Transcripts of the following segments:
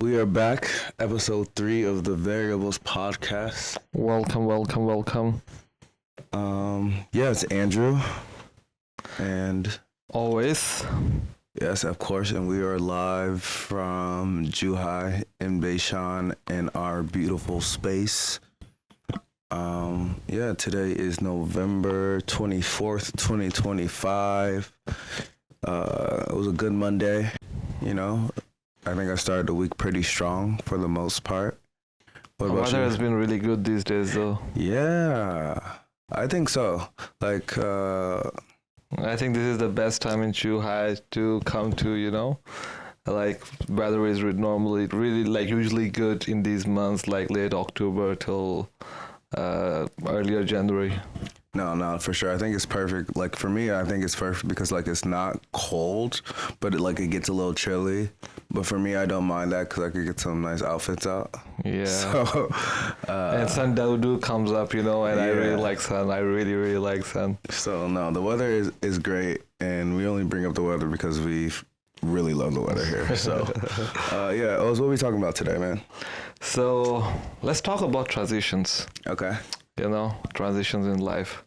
We are back, episode 3 of the Variables podcast. Welcome. Yeah, it's Andrew, and Always. yes, of course, and we are live from Zhuhai in Beishan in our beautiful space. Yeah, today is November 24th, 2025. It was a good Monday, you know. I think I started the week pretty strong for the most part. What The about weather you? has been really good these days, though. Yeah, I think so. Like, I think this is the best time in Zhuhai to come to, like weather is normally really like usually good in these months, like late October till earlier January. no, for sure. I think it's perfect. Like for me, I think it's perfect because like it's not cold, but it gets a little chilly. But for me, I don't mind that because I could get some nice outfits out. Yeah. So, And sun Daudu comes up, and I really yeah. like sun. I really like sun. so no, the weather is great, and we only bring up the weather because we really love the weather here. So, yeah, Oz, what are we talking about today, man? So let's talk about transitions. Okay. Transitions in life.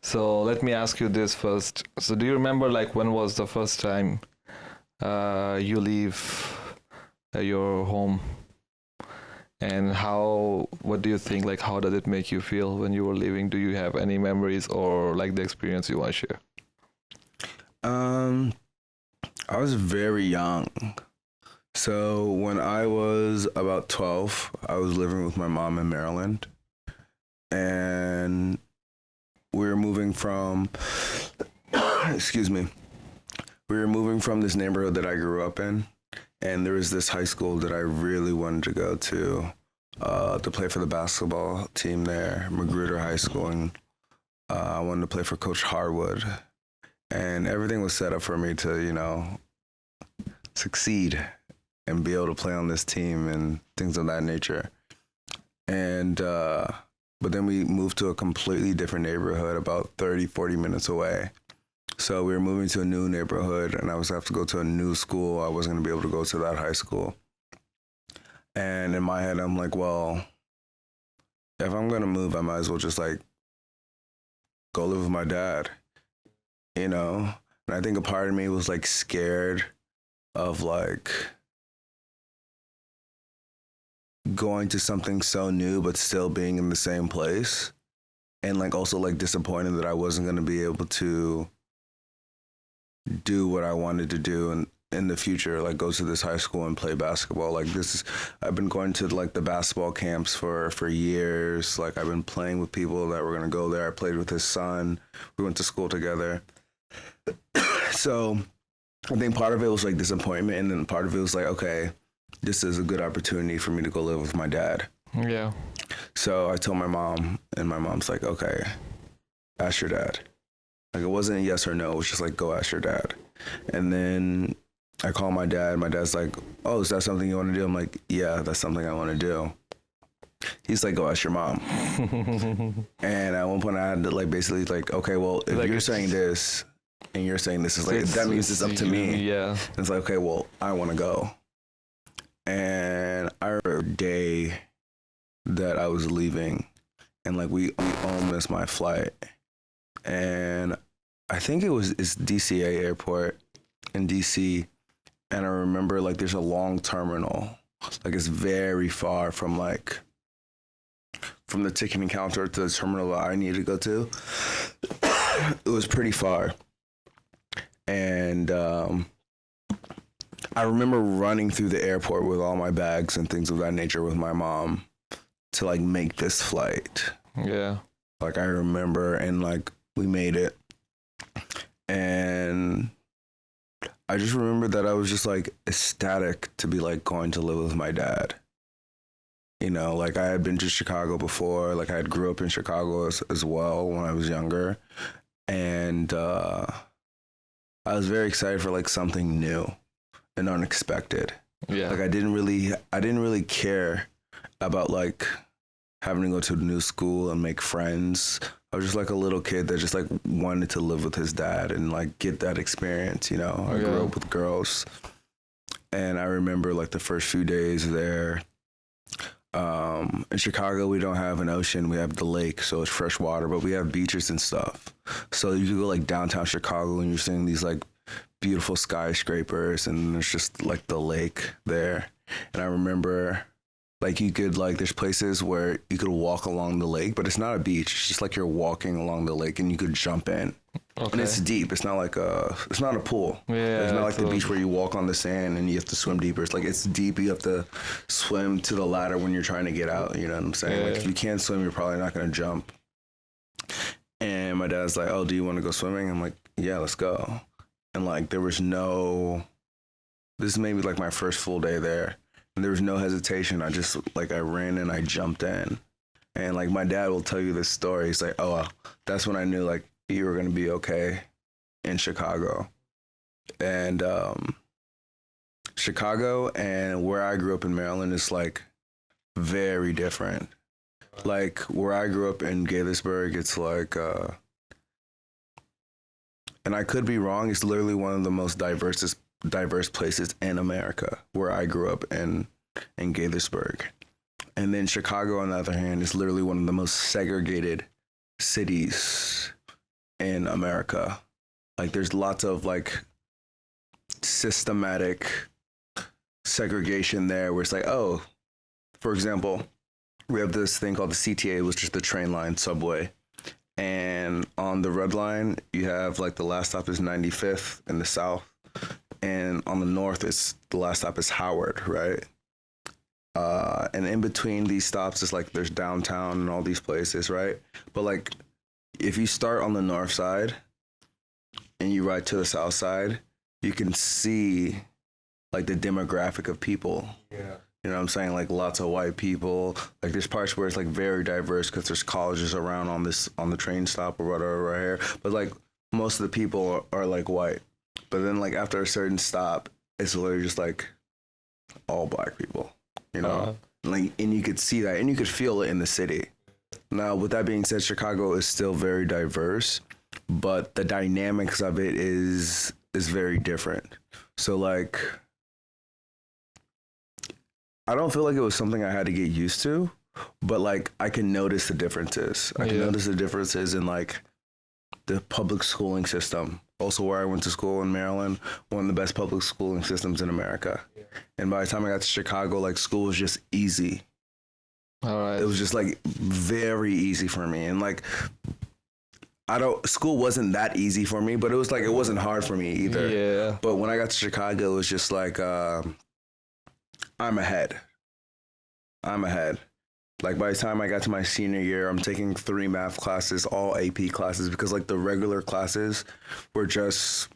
So let me ask you this first. So do you remember like when was the first time you leave your home, and what do you think, like how did it make you feel when you were leaving? Do you have any memories or like the experience you want to share? I was very young. So when I was about 12, I was living with my mom in Maryland, and we were moving from excuse me, we were moving from this neighborhood that I grew up in, and there was this high school that I really wanted to go to play for the basketball team there, Magruder High School, and I wanted to play for Coach Harwood, and everything was set up for me to, succeed and be able to play on this team and things of that nature. And but then we moved to a completely different neighborhood about 30-40 minutes away. So we were moving to a new neighborhood, and I was have to go to a new school. I wasn't going to be able to go to that high school. And in my head, I'm like, well, if I'm going to move, I might as well just like go live with my dad, And I think a part of me was like scared of like going to something so new but still being in the same place, and like also like disappointed that I wasn't going to be able to do what I wanted to do in the future, like go to this high school and play basketball. Like I've been going to like the basketball camps for years. Like I've been playing with people that were going to go there. I played with his son. We went to school together. So I think part of it was like disappointment, and then part of it was like, okay, this is a good opportunity for me to go live with my dad. Yeah. So I told my mom, and my mom's like, okay, ask your dad. Like it wasn't a yes or no, it was just like, go ask your dad. And then I call my dad. My dad's like, oh, is that something you want to do? I'm like, yeah, that's something I want to do. He's like, go ask your mom. And at one point I had to like basically like, okay, well, if Like you're it's- saying this and you're saying this is like, that means it's up to me. Yeah. And it's like, okay, well, I want to go. And I remember a day that I was leaving, and like we all missed my flight. And I think it's DCA airport in DC. And I remember like there's a long terminal. Like it's very far from the ticketing counter to the terminal that I needed to go to. It was pretty far. And I remember running through the airport with all my bags and things of that nature with my mom to like make this flight. Yeah. Like I remember, and like we made it. And I just remember that I was just like ecstatic to be like going to live with my dad. Like I had been to Chicago before, like I had grew up in Chicago as well when I was younger. And I was very excited for like something new and unexpected. Yeah. Like I didn't really care about like having to go to a new school and make friends. I was just like a little kid that just like wanted to live with his dad and like get that experience, I grew up with girls. And I remember like the first few days there. In Chicago, we don't have an ocean. We have the lake, so it's fresh water, but we have beaches and stuff. So you could go like downtown Chicago and you're seeing these like beautiful skyscrapers and there's just like the lake there. And I remember like you could like there's places where you could walk along the lake, but it's not a beach. It's just like you're walking along the lake and you could jump in. Okay. And it's deep. It's not like it's not a pool. Yeah, It's not like the so- beach where you walk on the sand and you have to swim deeper. It's like it's deep. You have to swim to the ladder when you're trying to get out. You know what I'm saying? Like Yeah. if you can't swim, you're probably not gonna jump. And my dad's like, "Oh, do you want to go swimming?" I'm like, "Yeah, let's go." And like there was no. This is maybe like my first full day there, and there was no hesitation. I just like I ran and I jumped in, and like my dad will tell you this story. He's like, "Oh, well, that's when I knew like you were gonna be okay in Chicago." And Chicago and where I grew up in Maryland is like very different. Like where I grew up in Gaithersburg, it's like and I could be wrong, it's literally one of the most diverse places in America where I grew up in Gaithersburg. And then Chicago, on the other hand, is literally one of the most segregated cities in America. Like there's lots of like systematic segregation there where it's like, oh, for example, we have this thing called the CTA, which is the train line subway. And on the red line, you have like the last stop is 95th in the south. And on the north, it's the last stop is Howard, right? And in between these stops is like there's downtown and all these places, right? But like if you start on the north side and you ride to the south side, you can see like the demographic of people. Yeah. You know what I'm saying? Like lots of white people. Like there's parts where it's like very diverse because there's colleges around on the train stop or whatever right here. But like most of the people are like white. But then like after a certain stop, it's literally just like all black people. You know? Like and you could see that and you could feel it in the city. Now with that being said, Chicago is still very diverse, but the dynamics of it is very different. So like I don't feel like it was something I had to get used to, but like I can notice the differences. I can Yeah. notice the differences in like the public schooling system. Also where I went to school in Maryland, one of the best public schooling systems in America. And by the time I got to Chicago, like school was just easy. All right. It was just like very easy for me. And like school wasn't that easy for me, but it was like it wasn't hard for me either. Yeah. But when I got to Chicago, it was just like I'm ahead. Like by the time I got to my senior year, I'm taking 3 math classes, all AP classes, because like the regular classes were just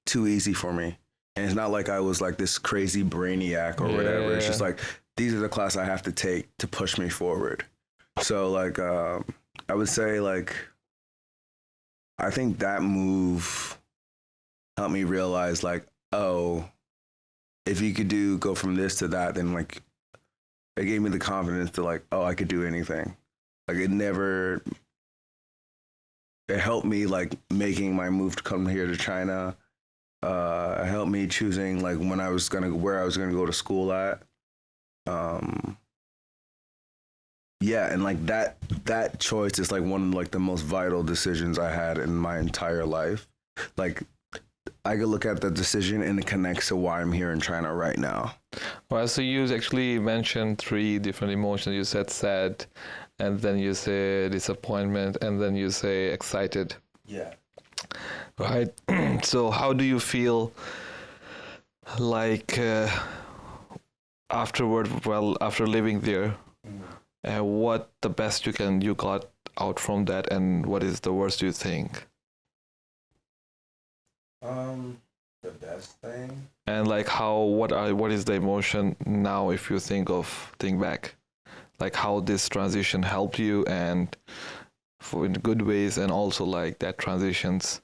too easy for me. And it's not like I was like this crazy brainiac or whatever. It's just like, these are the classes I have to take to push me forward. So like, I would say like, I think that move helped me realize like, oh, if you could go from this to that, then like, it gave me the confidence to like, oh, I could do anything. Like it helped me like making my move to come here to China. It helped me choosing like where I was gonna go to school at. Yeah, and like that choice is like one of like the most vital decisions I had in my entire life. Like I could look at the decision and it connects to why I'm here in China right now. Well, so you actually mentioned 3 different emotions. You said sad, and then you say disappointment, and then you say excited. Yeah. Right. So how do you feel like afterward? Well, after living there, what the best you got out from that, and what is the worst you think? The best thing. And like what is the emotion now if you think back, like how this transition helped you and for in good ways, and also like that transitions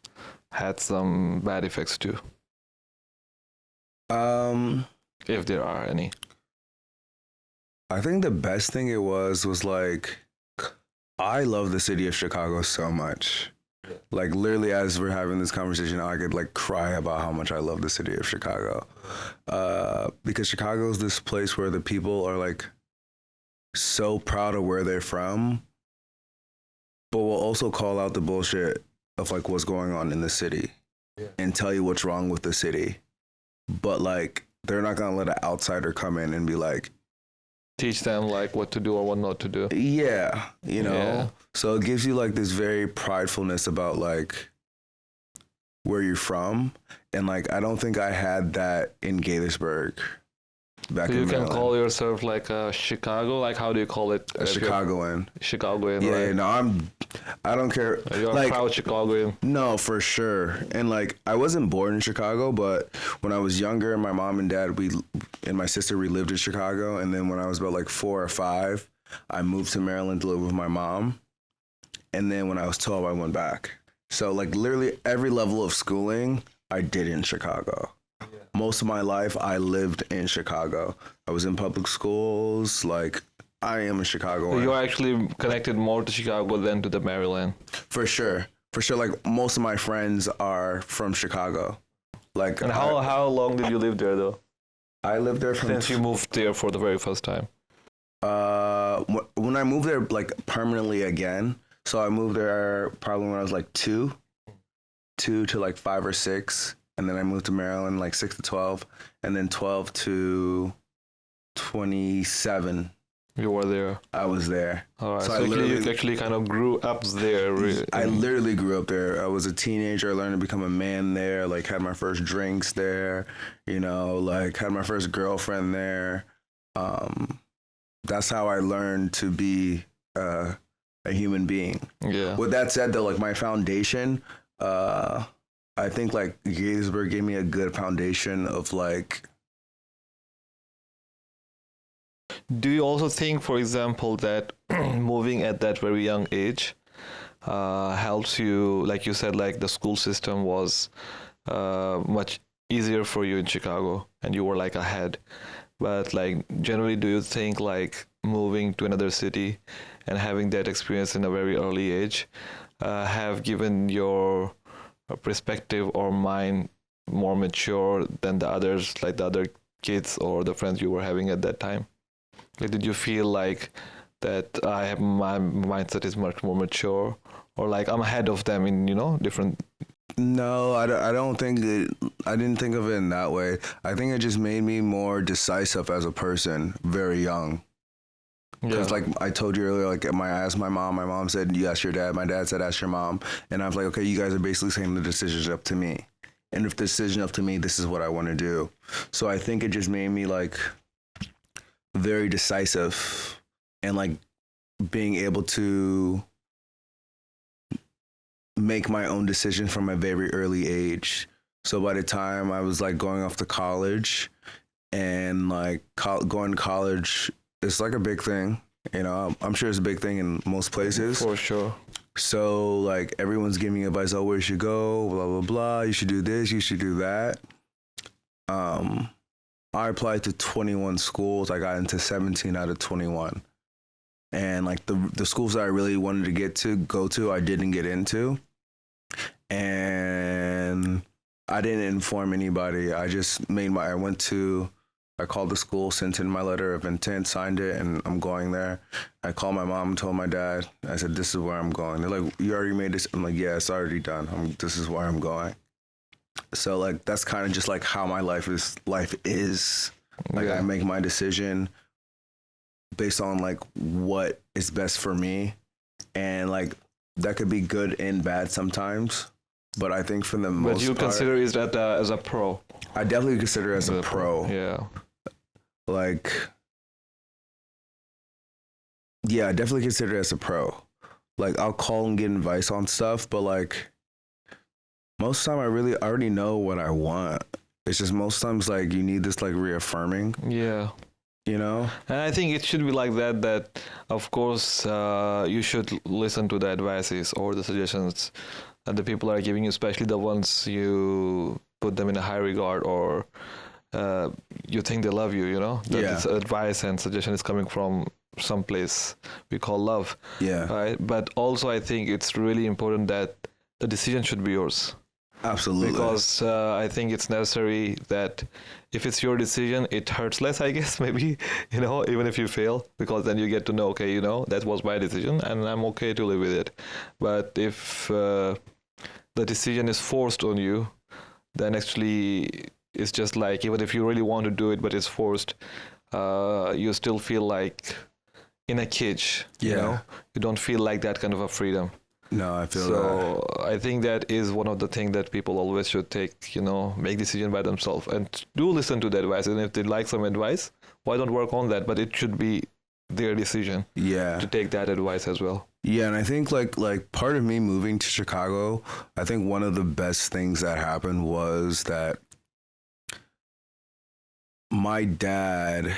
had some bad effects too, if there are any. I think the best thing it was like I love the city of Chicago so much. Like literally, as we're having this conversation, I could like cry about how much I love the city of Chicago, because Chicago is this place where the people are like so proud of where they're from, but will also call out the bullshit of like what's going on in the city, and tell you what's wrong with the city, but like they're not gonna let an outsider come in and be like, teach them like what to do or what not to do. yeah, you know. Yeah. So it gives you like this very pridefulness about like where you're from, and like I don't think I had that in Gaithersburg back So in you can Maryland. call yourself like a Chicago, like how do you call it? A Chicagoan. Chicagoan, Yeah, right? no, I don't care. You're a Like, proud Chicagoan. no, for sure. And like I wasn't born in Chicago, but when I was younger, my mom and dad, and my sister, we lived in Chicago. And then when I was about like 4 or 5, I moved to Maryland to live with my mom. And then when I was 12, I went back. So like literally every level of schooling I did in Chicago. Most of my life I lived in Chicago. I was in public schools. Like I am a So Chicagoan. you're actually connected more to Chicago than to the Maryland. For sure. For sure. Like most of my friends are from Chicago. Like And how long did you live there though? I lived there from Since you moved there for the very first time. when I moved there like permanently again. So I moved there probably when I was like 2 to like 5 or 6, and then I moved to Maryland like 6 to 12, and then 12 to 27 You were there. I was there. All right. So So, I actually, you literally- actually kind of grew up there. I literally grew up there. I was a teenager. I learned to become a man there. Like had my first drinks there. You know, like had my first girlfriend there. That's how I learned to be a human being. Yeah. With that said, though, like my foundation, I think like Gaithersburg gave me a good foundation of like. Do you also think, for example, that moving at that very young age helps you, like you said, like the school system was much easier for you in Chicago and you were like ahead. But like generally, do you think like moving to another city and having that experience in a very early age have given your perspective or mind more mature than the others, like the other kids or the friends you were having at that time? Like, did you feel like that I have my mindset is much more mature, or like I'm ahead of them in, you know, different? No, I don't think I didn't think of it in that way. I think it just made me more decisive as a person very young. Because like I told you earlier, like I asked my mom said, you ask your dad. My dad said, ask your mom. And I was like, okay, you guys are basically saying the decision's up to me. And if the decision's up to me, this is what I want to do. So I think it just made me like very decisive and like being able to make my own decision from a very early age. So by the time I was like going off to college and like going to college, it's like a big thing, you know. I'm sure it's a big thing in most places. For sure. So like everyone's giving me advice, oh, where you should go, blah, blah, blah. You should do this, you should do that. I applied to 21 schools. I got into 17 out of 21. And like the schools that I really wanted to go to, I didn't get into. And I didn't inform anybody. I just I called the school, sent in my letter of intent, signed it, and I'm going there. I called my mom, told my dad. I said, this is where I'm going. They're like, you already made this? I'm like, yeah, it's already done. This is where I'm going. So like, that's kind of just like how my life is. Like Yeah. I make my decision based on like what is best for me. And like, that could be good and bad sometimes. But I think for the most But you part, consider is that as a pro? I definitely consider it as a pro. Yeah. Like, yeah, I definitely consider it as a pro. Like, I'll call and get advice on stuff, but like, most of the time I already know what I want. It's just most times like you need this like reaffirming, Yeah. you know? And I think it should be like that of course you should listen to the advices or the suggestions that the people are giving you, especially the ones you put them in a high regard or you think they love you, you know? That Yeah. this advice and suggestion is coming from some place we call love, Yeah. right? But also I think it's really important that the decision should be yours. Absolutely. Because I think it's necessary that if it's your decision, it hurts less, I guess, maybe, even if you fail, because then you get to know, okay, that was my decision and I'm okay to live with it. But if the decision is forced on you, then actually it's just like, even if you really want to do it, but it's forced, you still feel like in a cage, Yeah. You don't feel like that kind of a freedom. No, I feel that. So I think that is one of the things that people always should take, make decision by themselves and do listen to the advice. And if they like some advice, why don't work on that? But it should be their decision Yeah. to take that advice as well. Yeah, and I think like part of me moving to Chicago, I think one of the best things that happened was that my dad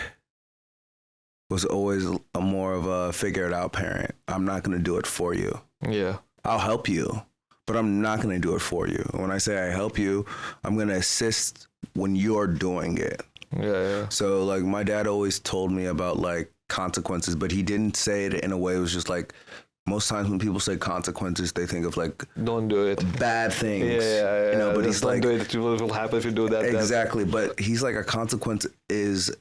was always a more of a figure it out parent. I'm not going to do it for you. Yeah. I'll help you, but I'm not going to do it for you. When I say I help you, I'm going to assist when you're doing it. Yeah. So like my dad always told me about like consequences, but he didn't say it in a way. It was just like, most times when people say consequences, they think of like Don't do it. bad things. Yeah. But Just he's don't like, do it. It will happen if you do that. exactly. But he's like, a consequence is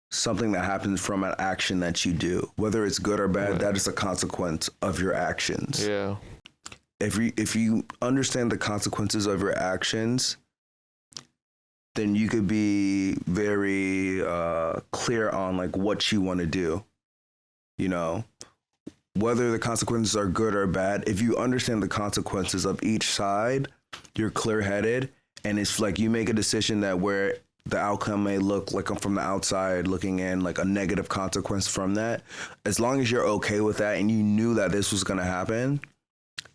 something that happens from an action that you do, whether it's good or bad. Right. That is a consequence of your actions. Yeah. If you understand the consequences of your actions, then you could be very clear on like what you want to do. Whether the consequences are good or bad, if you understand the consequences of each side, you're clear-headed, and it's like you make a decision that where the outcome may look like from the outside looking in like a negative consequence from that. As long as you're okay with that and you knew that this was going to happen,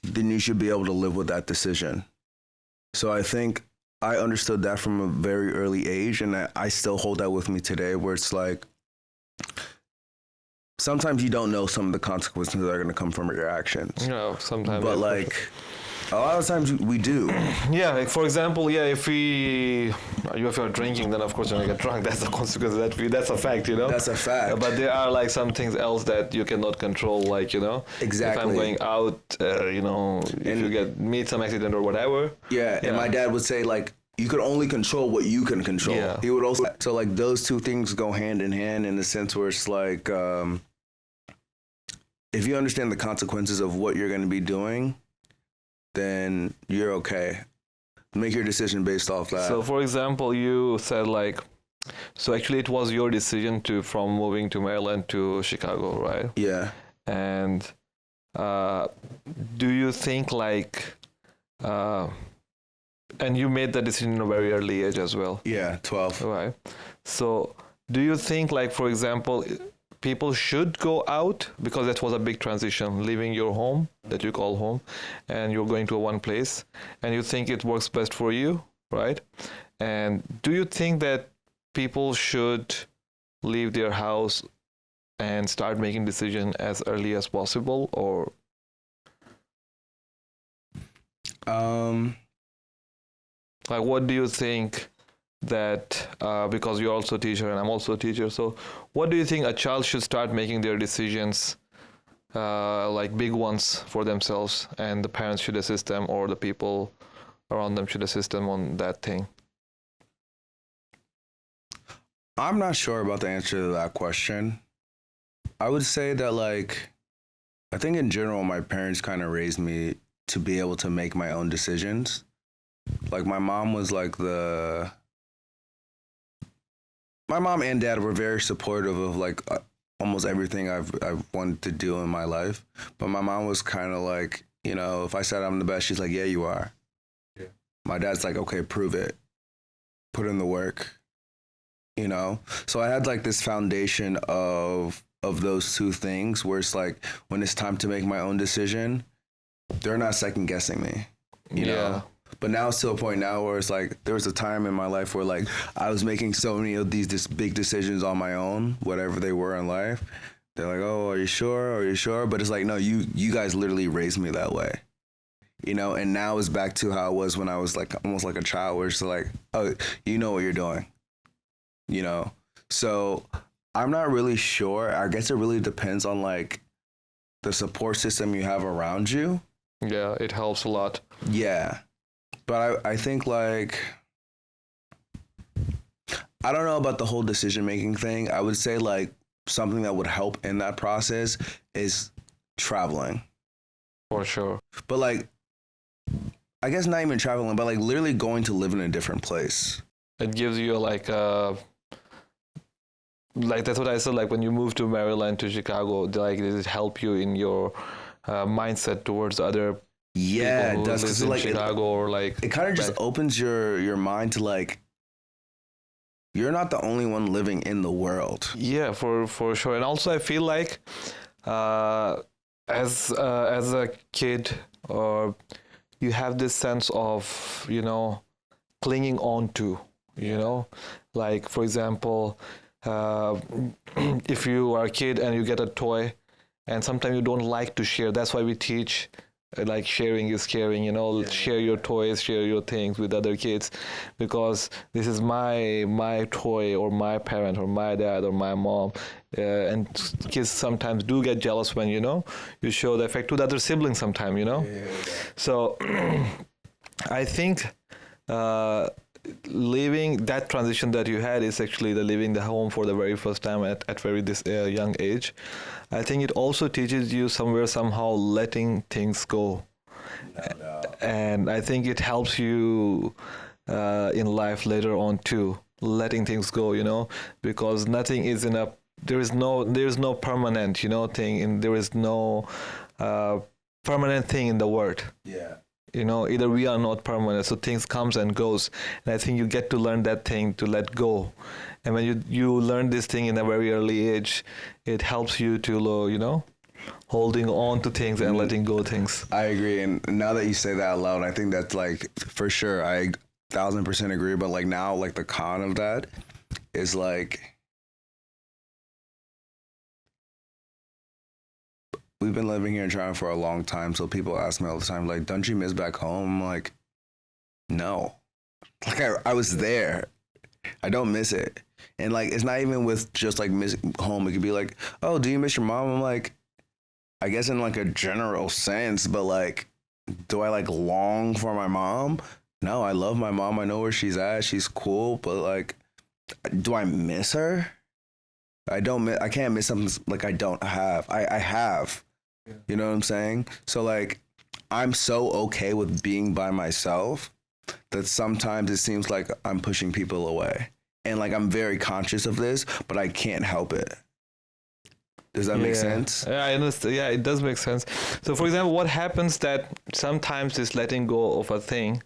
then you should be able to live with that decision. So I think I understood that from a very early age, and I still hold that with me today, where it's like, sometimes you don't know some of the consequences that are going to come from your actions. No, sometimes. But like, a lot of times we do. Yeah, like for example, if you're drinking, then of course you're gonna get drunk. That's the consequence. That's a fact, That's a fact. But there are like some things else that you cannot control, like Exactly. if I'm going out, if you meet some accident or whatever. Yeah, and my dad would say like, you could only control what you can control. Yeah. He would also, so like those two things go hand in hand in the sense where it's like, if you understand the consequences of what you're going to be doing, then you're okay. Make your decision based off that. So for example, you said like, so actually it was your decision from moving to Maryland to Chicago, right? Yeah. And do you think like, and you made that decision in a very early age as well? Yeah, 12. Right. So do you think like, for example, people should go out, because that was a big transition, leaving your home that you call home, and you're going to one place, and you think it works best for you, right? And do you think that people should leave their house and start making decisions as early as possible, or? Like, what do you think that, because you're also a teacher and I'm also a teacher, so what do you think a child should start making their decisions, like big ones for themselves, and the parents should assist them, or the people around them should assist them on that thing? I'm not sure about the answer to that question. I would say that like, I think in general, my parents kind of raised me to be able to make my own decisions. Like my mom was like my mom and dad were very supportive of like almost everything I've wanted to do in my life. But my mom was kind of like, if I said I'm the best, she's like, yeah, you are. Yeah. My dad's like, okay, prove it. Put in the work, So I had like this foundation of those two things where it's like, when it's time to make my own decision, they're not second guessing me, you know? But now it's to a point now where it's like, there was a time in my life where like I was making so many of these big decisions on my own, whatever they were in life. They're like, oh, are you sure? Are you sure? But it's like, no, you guys literally raised me that way, and now it's back to how it was when I was like almost like a child, where it's like, oh, you know what you're doing, So I'm not really sure. I guess it really depends on like the support system you have around you. Yeah, it helps a lot. Yeah. But I think like I don't know about the whole decision making thing. I would say like something that would help in that process is traveling. For sure. But like I guess not even traveling, but like literally going to live in a different place. It gives you like that's what I said. Like when you move to Maryland to Chicago, like does it help you in your mindset towards other Yeah, people it who does. live Because in like Chicago or like it kind of just back- opens your mind to like you're not the only one living in the world. Yeah, for sure. And also I feel like uh, as a kid, or you have this sense of clinging on to, like for example, uh, if you are a kid and you get a toy, and sometimes you don't like to share. That's why we teach like sharing is caring. Share your toys, share your things with other kids, because this is my toy, or my parent, or my dad, or my mom. And kids sometimes do get jealous when you show the affect with other siblings sometimes. So I think leaving that transition that you had is actually the leaving the home for the very first time at very this young age. I think it also teaches you somehow letting things go. And I think it helps you in life later on too, letting things go, because nothing is in a there is no permanent thing, and there is no permanent thing in the world. Yeah. Either we are not permanent, so things comes and goes, and I think you get to learn that thing to let go. And when you learn this thing in a very early age, it helps you to holding on to things and letting go things. I agree, and now that you say that out loud, I think that's like for sure. I 1000% agree. But like now, like the con of that is like we've been living here in Toronto for a long time, so people ask me all the time, like, "Don't you miss back home?" I'm like, no, like I was there. I don't miss it, and like it's not even with just like miss home. It could be like, "Oh, do you miss your mom?" I'm like, I guess in like a general sense, but like, do I like long for my mom? No, I love my mom. I know where she's at. She's cool, but like, do I miss her? I don't. I can't miss something like I don't have. I have. Yeah. You know what I'm saying? So like, I'm so okay with being by myself that sometimes it seems like I'm pushing people away, and like I'm very conscious of this, but I can't help it. Does that make sense? Yeah, I understand. Yeah, it does make sense. So, for example, what happens that sometimes this letting go of a thing,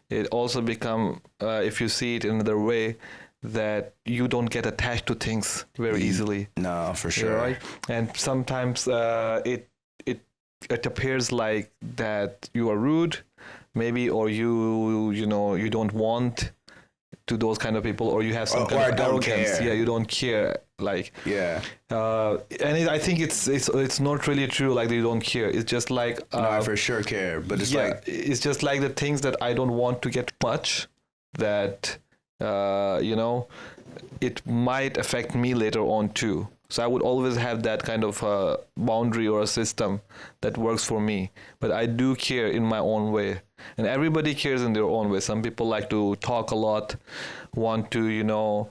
it also become, if you see it in another way, that you don't get attached to things very easily. No, for sure. Right? And sometimes it appears like that you are rude, maybe, or you don't want to those kind of people, or you have some kind of arrogance. Yeah, you don't care. Like and I think it's not really true. Like you don't care. It's just like no, I for sure care, but it's like it's just like the things that I don't want to get much. That it might affect me later on too. So I would always have that kind of boundary or a system that works for me. But I do care in my own way. And everybody cares in their own way. Some people like to talk a lot, want to,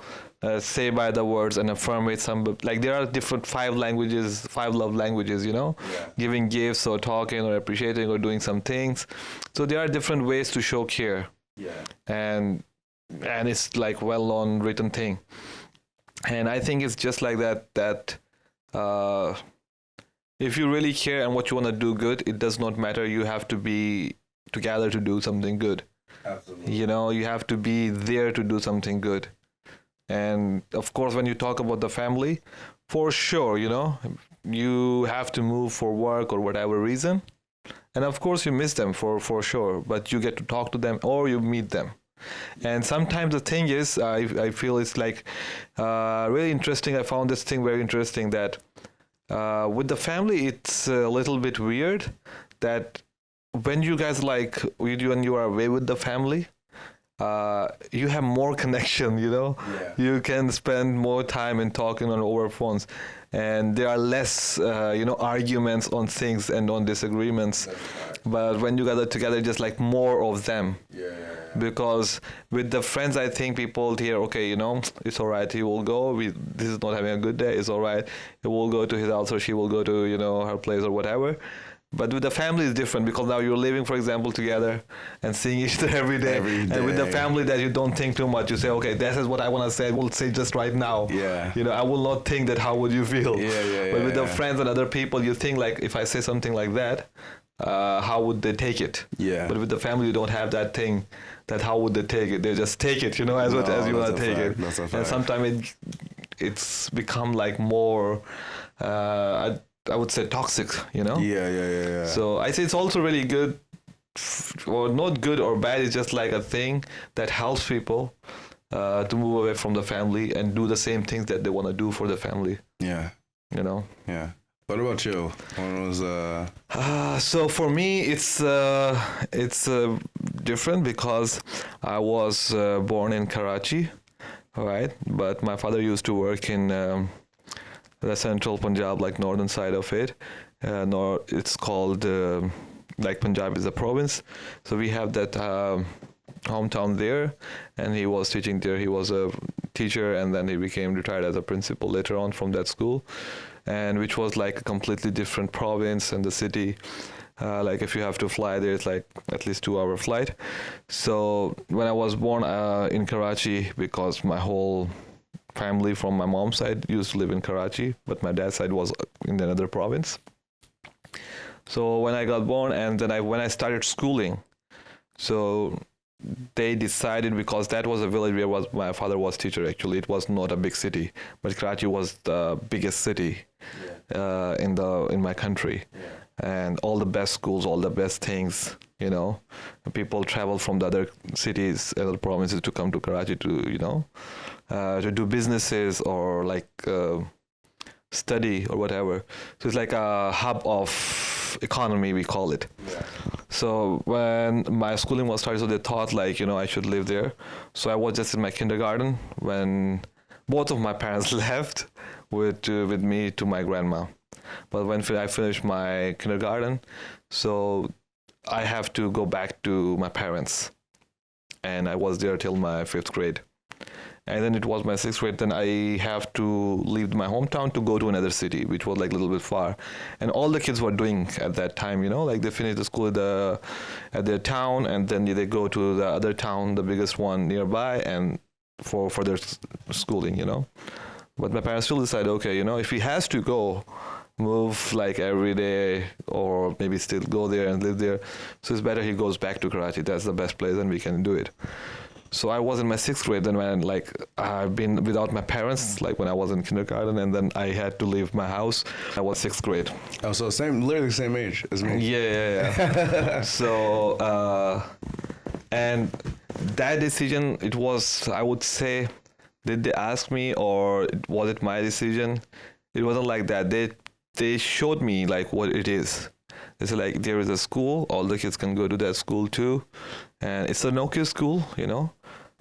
say by the words and affirm it. Like there are different 5 love languages, giving gifts or talking or appreciating or doing some things. So there are different ways to show care. Yeah. And it's like well-known written thing. And I think it's just like that if you really care and what you want to do good, it does not matter. You have to be together to do something good. Absolutely. You have to be there to do something good. And of course, when you talk about the family, for sure, you have to move for work or whatever reason. And of course, you miss them for sure, but you get to talk to them or you meet them. And sometimes the thing is, I feel it's like really interesting. I found this thing very interesting that with the family, it's a little bit weird that when you guys when you are away with the family, you have more connection, Yeah. You can spend more time in talking on over phones. and there are less, arguments on things and on disagreements. But when you gather together, just like more of them. Because with the friends, I think people hear, okay, it's all right, he will go. This is not having a good day. It's all right. He will go to his house, or she will go to, her place or whatever. But with the family, it's different, because now you're living, for example, together and seeing each other every day. And with the family, that you don't think too much. You say, okay, this is what I want to say. I will say just right now. Yeah. I will not think that how would you feel. But with the yeah. friends and other people, you think like, if I say something like that, how would they take it? Yeah. But with the family, you don't have that thing, that how would they take it? They just take it, as No, as you want to that's a take fact. it. That's a And fact. sometimes it's become like more, I would say, toxic, Yeah. So I say it's also really good, or not good or bad. It's just like a thing that helps people to move away from the family and do the same things that they want to do for the family. Yeah. Yeah. What about you? When was So for me, it's different, because I was born in Karachi, right? But my father used to work in the central Punjab, like northern side of it. It's called like Punjab is a province, so we have that hometown there, and he was teaching there. He was a teacher, and then he became retired as a principal later on from that school, and which was like a completely different province and the city. Like if you have to fly there, it's like at least 2-hour flight. So when I was born in Karachi, because my whole family from my mom's side used to live in Karachi, but my dad's side was in another province. So when I got born, and then when I started schooling, so they decided, because that was a village where my father was teacher. Actually, it was not a big city, but Karachi was the biggest city in my country, and all the best schools, all the best things. People travel from the other cities, other provinces to come to Karachi to do businesses or like study or whatever. So it's like a hub of economy, we call it. So when my schooling was started, so they thought like, I should live there. So I was just in my kindergarten when both of my parents left with me to my grandma. But when I finished my kindergarten, so I have to go back to my parents. And I was there till my 5th grade. And then it was my 6th grade, then I have to leave my hometown to go to another city, which was like a little bit far. And all the kids were doing at that time, like they finished the school at their town, and then they go to the other town, the biggest one nearby, and for their schooling, But my parents still decided, okay, if he has to go, move like every day, or maybe still go there and live there, so it's better he goes back to Karachi. That's the best place, and we can do it. So I was in my 6th grade, then when like I've been without my parents, like when I was in kindergarten, and then I had to leave my house. I was 6th grade. Oh, so literally same age as me. Yeah. So and that decision, it was, I would say, did they ask me or was it my decision? It wasn't like that. They showed me like what it is. They said like, there is a school, all the kids can go to that school too, and it's an okay school,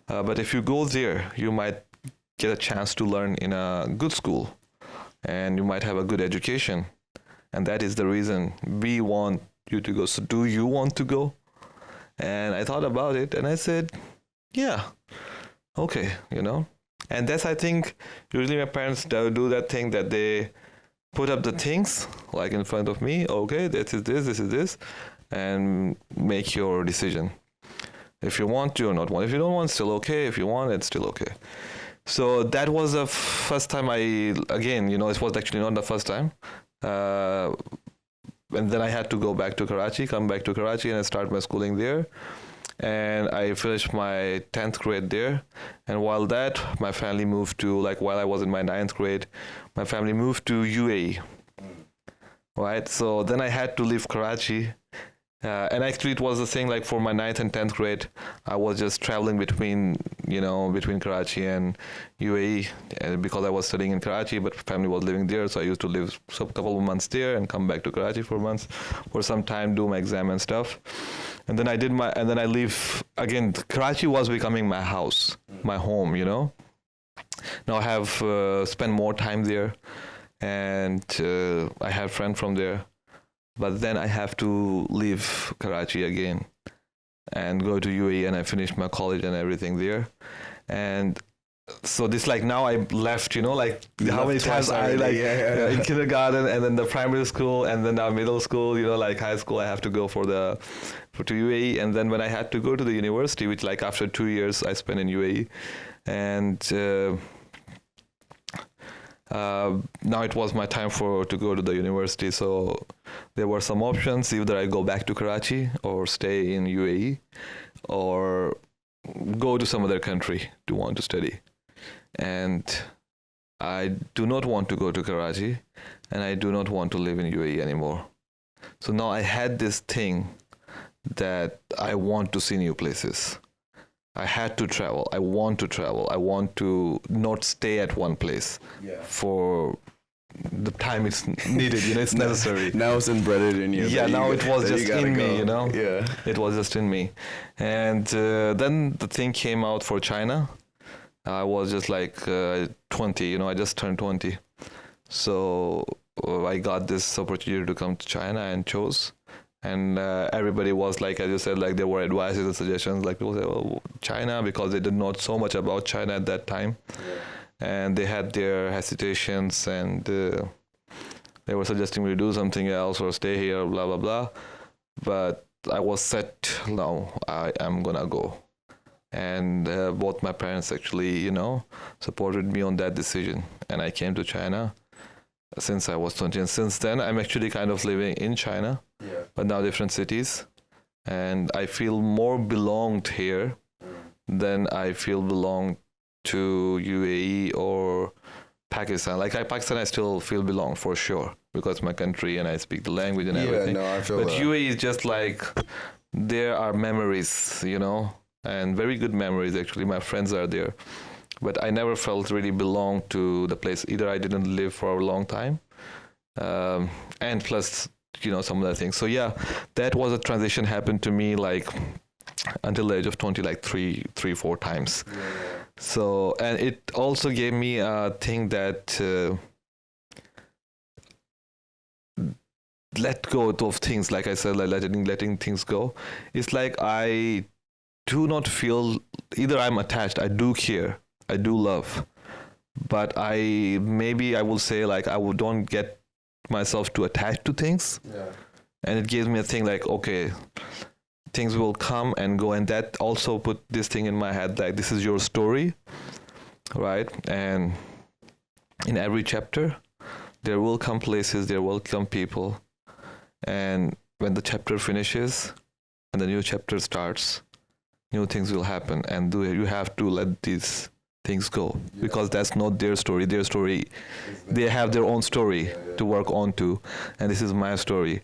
but if you go there, you might get a chance to learn in a good school, and you might have a good education, and that is the reason we want you to go. So do you want to go? And I thought about it, and I said, yeah, okay, and that's, I think, usually my parents do that thing that they put up the things like in front of me. Okay, this is this, and make your decision. If you want to or not want. If you don't want, still okay. If you want, it's still okay. So that was the first time it was actually not the first time. And then I had to come back to Karachi, and I started my schooling there. And I finished my 10th grade there. And while my family moved to, while I was in my 9th grade, my family moved to UAE. Right? So then I had to leave Karachi. And actually it was the thing, for my 9th and 10th grade, I was just traveling between Karachi and UAE, because I was studying in Karachi, but family was living there. So I used to live a couple of months there and come back to Karachi for months, for some time, do my exam and stuff. And then I leave again. Karachi was becoming my house, my home, Now I have spent more time there. and I have friend from there. But then I have to leave Karachi again and go to UAE, and I finished my college and everything there. And so this like now I left, like You how left many times twice I already. like Yeah. in kindergarten and then the primary school and then now middle school, like high school I have to go to UAE, and then when I had to go to the university, which like after 2 years I spent in UAE, and now it was my time to go to the university. So there were some options: either I go back to Karachi or stay in UAE, or go to some other country to want to study. And I do not want to go to Karachi, and I do not want to live in UAE anymore. So now I had this thing that I want to see new places. I had to travel. I want to travel. I want to not stay at one place Yeah. for the time it's needed. It's necessary. Now it's embedded in you. Yeah, that now you it was that you just gotta in me, go. Yeah. It was just in me. And then the thing came out for China. I was just like 20, I just turned 20. So I got this opportunity to come to China and chose. And everybody was like, as you said, like there were advices and suggestions. Like people say, oh, China, because they did not so much about China at that time. Yeah. And they had their hesitations, and they were suggesting me to do something else or stay here, blah, blah, blah. But I was set, no, I am going to go. And both my parents actually, supported me on that decision. And I came to China since I was 20. And since then, I'm actually kind of living in China, Yeah. but now different cities. And I feel more belonged here than I feel belonged to UAE or Pakistan. Like Pakistan, I still feel belong for sure because my country and I speak the language and everything. Yeah, no, I feel But that. UAE is just like there are memories, and very good memories actually. My friends are there, but I never felt really belonged to the place. Either I didn't live for a long time, and plus some other things. So yeah, that was a transition happened to me like until the age of 20, like three, 4 times. Yeah. So, and it also gave me a thing that let go of things. Like I said, like letting things go. It's like I do not feel either I'm attached. I do care. I do love, but I will say like don't get myself too attached to things. Yeah. And it gives me a thing like, okay, things will come and go, and that also put this thing in my head like this is your story, right? And in every chapter there will come places, there will come people, and when the chapter finishes and the new chapter starts, new things will happen, and you have to let these things go, because that's not their story. They have their own story to work on to, and this is my story.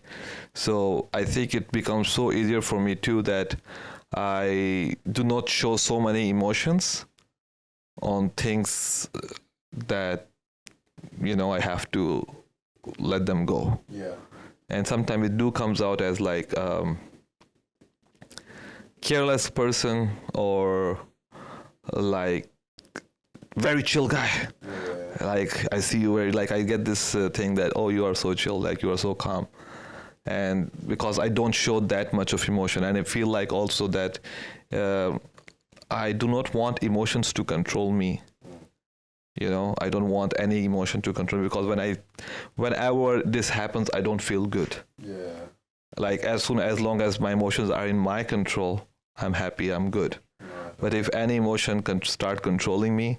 So I think it becomes so easier for me too that I do not show so many emotions on things that I have to let them go. Yeah. And sometimes it do comes out as like careless person or like very chill guy. Yeah. Like I see you where like I get this thing that, oh, you are so chill, like you are so calm. And because I don't show that much of emotion, and I feel like also that I do not want emotions to control me. I don't want any emotion to control me, because whenever this happens, I don't feel good. Yeah. Like as long as my emotions are in my control, I'm happy, I'm good. But if any emotion can start controlling me,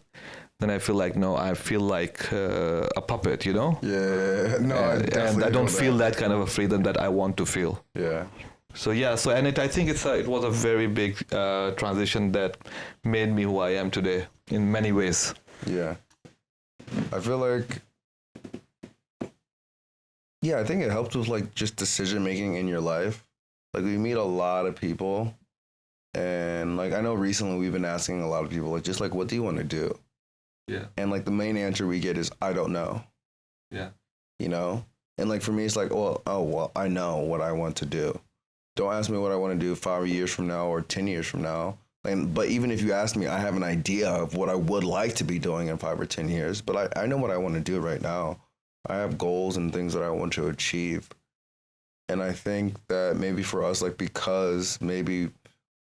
then I feel like I feel like a puppet, Yeah. No, and I don't feel that kind of a freedom that I want to feel. Yeah. So yeah, I think it was a very big transition that made me who I am today in many ways. Yeah. I feel like, yeah, I think it helps with like just decision making in your life. Like we meet a lot of people, and like I know recently we've been asking a lot of people like, just like, what do you want to do? Yeah. And like the main answer we get is, I don't know. Yeah. And like for me, it's like, well, I know what I want to do. Don't ask me what I want to do 5 years from now or 10 years from now. But even if you ask me, I have an idea of what I would like to be doing in 5 or 10 years. But I know what I want to do right now. I have goals and things that I want to achieve. And I think that maybe for us, like, because maybe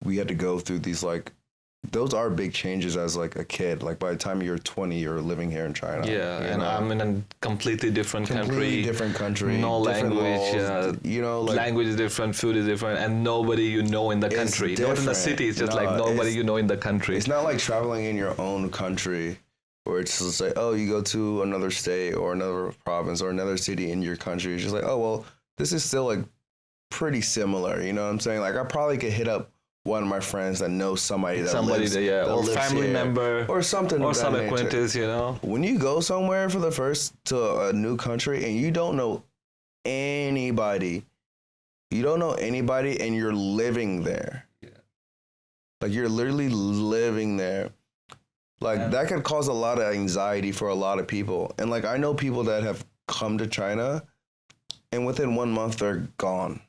we had to go through these, like, those are big changes as like a kid. Like by the time you're 20, you're living here in China. Yeah, you and know? I'm in a completely different country. Different country. No different language. laws, you know, like, Language is different, food is different, and nobody you know in the country. Not in the different. city, it's just No, like nobody it's- you know in the country. it's not like traveling in your own country where it's just like, oh, you go to another state or another province or another city in your country. It's just like, oh, well, this is still like pretty similar. You know what I'm saying? Like I probably could hit up one of my friends that knows somebody that lives, that or lives family here, member, or something or of that some nature. acquaintance, you know. When you go somewhere for the first to a new country and you don't know anybody, and you're living there. Yeah. Like you're literally living there. Like Yeah. that could cause a lot of anxiety for a lot of people. And like I know people that have come to China and within 1 month they're gone.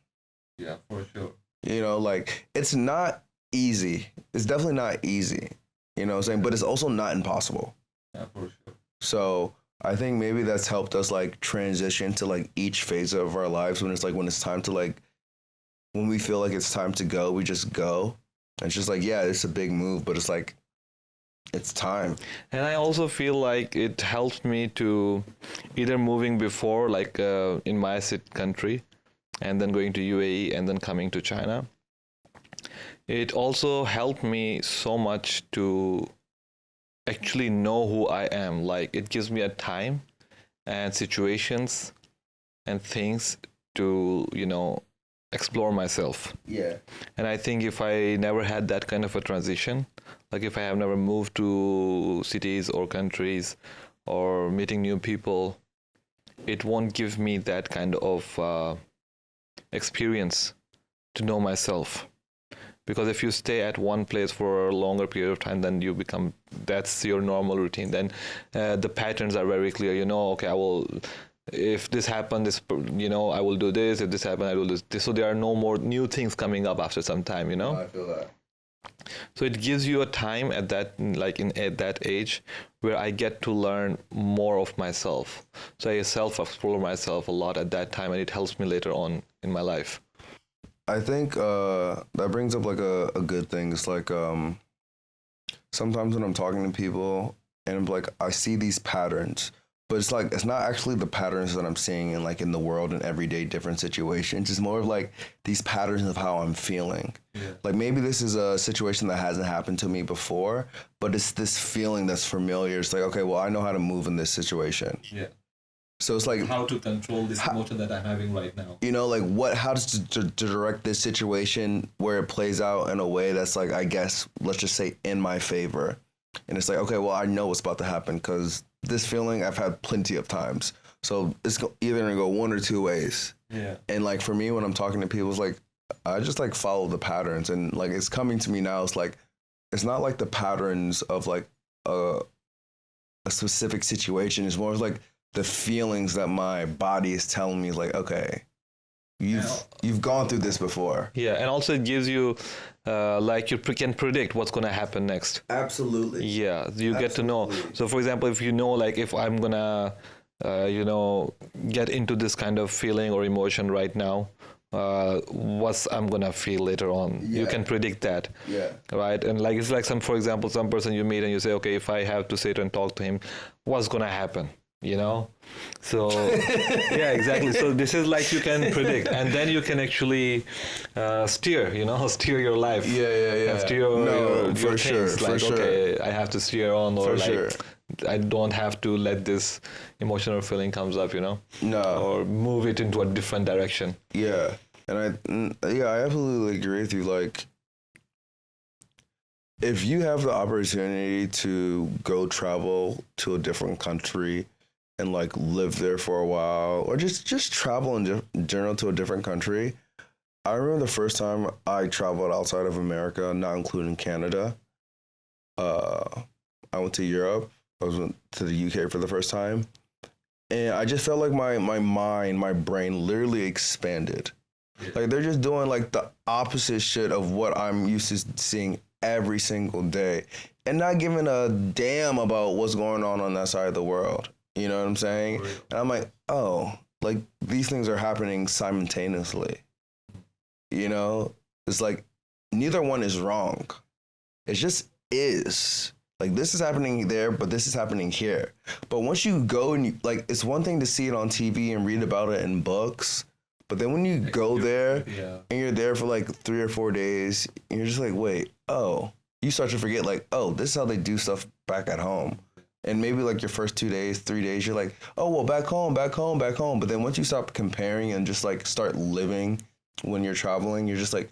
Yeah, for sure. You know, like it's not easy. It's definitely not easy. You know what I'm saying? But it's also not impossible. Yeah, for sure. So I think maybe that's helped us like transition to like each phase of our lives when it's time to like, when we feel like it's time to go, we just go. And it's just like, yeah, it's a big move, but it's like, it's time. And I also feel like it helped me to either moving before, like in my country, and then going to UAE and then coming to China. It also helped me so much to actually know who I am. Like it gives me a time and situations and things to, you know, explore myself. Yeah. And I think if I never had that kind of a transition, like if I have never moved to cities or countries or meeting new people, it won't give me that kind of experience to know myself. Because if you stay at one place for a longer period of time, then you become, that's your normal routine. Then the patterns are very clear. You know, okay, I will, if this happened, this, you know, I will do this. If this happened, I will do this. So there are no more new things coming up after some time, you know? I feel that. So it gives you a time at that, like at that age, where I get to learn more of myself. So I self-explore myself a lot at that time, and it helps me later on in my life. I think that brings up like a good thing. It's like sometimes when I'm talking to people and I'm like, I see these patterns, but it's like, it's not actually the patterns that I'm seeing in like in the world in everyday different situations. It's more of like these patterns of how I'm feeling. Yeah. Like maybe this is a situation that hasn't happened to me before, but it's this feeling that's familiar. It's like, okay, well, I know how to move in this situation. Yeah. So it's like, How to control this How- emotion that I'm having right now. you know, like how to direct this situation where it plays out in a way that's like, I guess, let's just say in my favor. And it's like, okay, well, I know what's about to happen because this feeling I've had plenty of times. So it's either going to go one or two ways. Yeah. And like for me, when I'm talking to people, it's like, I just like follow the patterns. And like, it's coming to me now. It's like, it's not like the patterns of like a specific situation. It's more like the feelings that my body is telling me, like, okay, you've gone through this before. Yeah, and also it gives you, like you can predict what's gonna happen next. Absolutely. Yeah, you get to know. Absolutely. So, for example, if you know, like, if I'm gonna, you know, get into this kind of feeling or emotion right now, what I'm gonna feel later on. You Yeah. can predict that, Yeah. right? And like it's like for example, some person you meet and you say, okay, if I have to sit and talk to him, what's gonna happen? You know, so yeah, exactly. So this is like you can predict, and then you can actually steer. You know, steer your life. Yeah. And steer your for sure. things. For Like, sure. okay, I have to steer on, or For like sure. I don't have to let this emotion or feeling comes up. You know, No. or move it into a different direction. Yeah. And I absolutely agree with you. Like, if you have the opportunity to go travel to a different country and like live there for a while, or just travel in general to a different country. I remember the first time I traveled outside of America, not including Canada. I went to Europe. I went to the UK for the first time. And I just felt like my mind, my brain literally expanded. Like they're just doing like the opposite shit of what I'm used to seeing every single day and not giving a damn about what's going on that side of the world. You know what I'm saying? And I'm like, oh, like these things are happening simultaneously. You know, it's like neither one is wrong. It just is. Like this is happening there, but this is happening here. But once you go and you, like, it's one thing to see it on TV and read about it in books, but then when you go there and you're there for like 3 or 4 days, and you're just like, wait, oh, you start to forget like, oh, this is how they do stuff back at home. And maybe like your first 2 days, 3 days, you're like, oh, well, back home, back home, back home. But then once you stop comparing and just like start living when you're traveling, you're just like,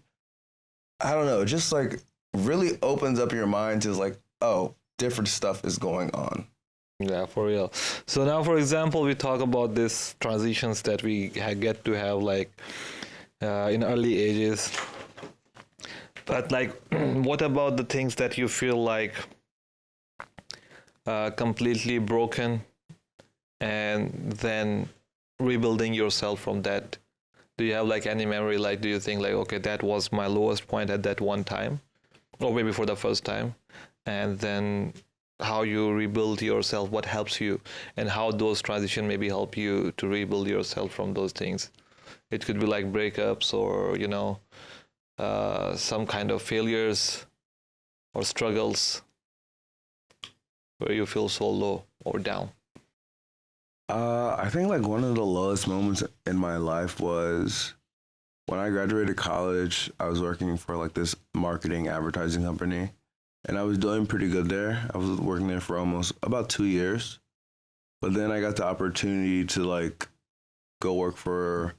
I don't know, just like really opens up your mind to like, oh, different stuff is going on. Yeah, for real. So now, for example, we talk about these transitions that we get to have like in early ages. But like, what about the things that you feel like completely broken and then rebuilding yourself from that? Do you have like any memory? Like, do you think like, okay, that was my lowest point at that one time, or maybe for the first time, and then how you rebuild yourself, what helps you, and how those transitions maybe help you to rebuild yourself from those things? It could be like breakups, or you know, some kind of failures or struggles where you feel so low or down. I think like one of the lowest moments in my life was when I graduated college. I was working for like this marketing advertising company, and I was doing pretty good there. I was working there for almost about 2 years, but then I got the opportunity to like go work for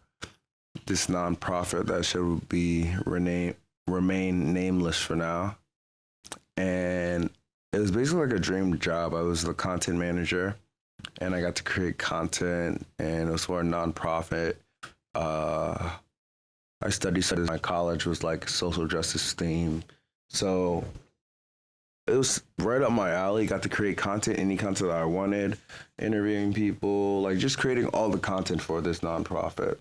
this nonprofit that should be remain nameless for now. And it was basically like a dream job. I was the content manager, and I got to create content, and it was for a nonprofit. I studied my college was like social justice theme. So it was right up my alley. Got to create content, any content that I wanted, interviewing people, like just creating all the content for this nonprofit.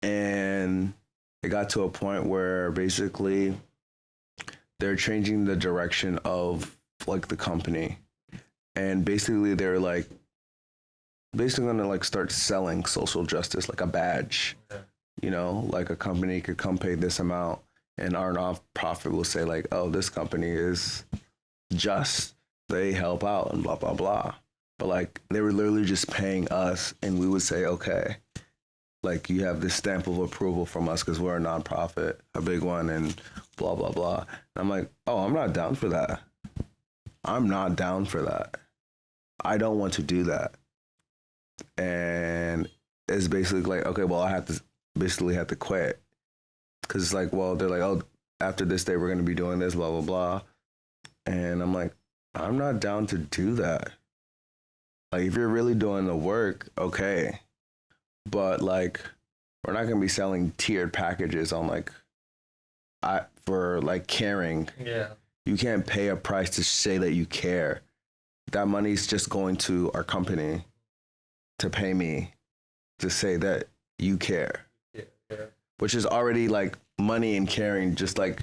And it got to a point where basically they're changing the direction of like the company. And basically they're like basically gonna like start selling social justice like a badge. Yeah. You know, like a company could come pay this amount, and our nonprofit will say like, oh, this company is just, they help out and blah blah blah. But like they were literally just paying us, and we would say, okay, like you have this stamp of approval from us because we're a nonprofit, a big one, and blah blah blah. And I'm like, oh, I'm not down for that. I'm not down for that. I don't want to do that. And it's basically like, okay, well, I have to quit. Because it's like, well, they're like, oh, after this day, we're going to be doing this, blah, blah, blah. And I'm like, I'm not down to do that. Like, if you're really doing the work, okay. But like, we're not going to be selling tiered packages on like, for like caring. Yeah. You can't pay a price to say that you care. That money's just going to our company to pay me to say that you care. Yeah. Which is already like money and caring just like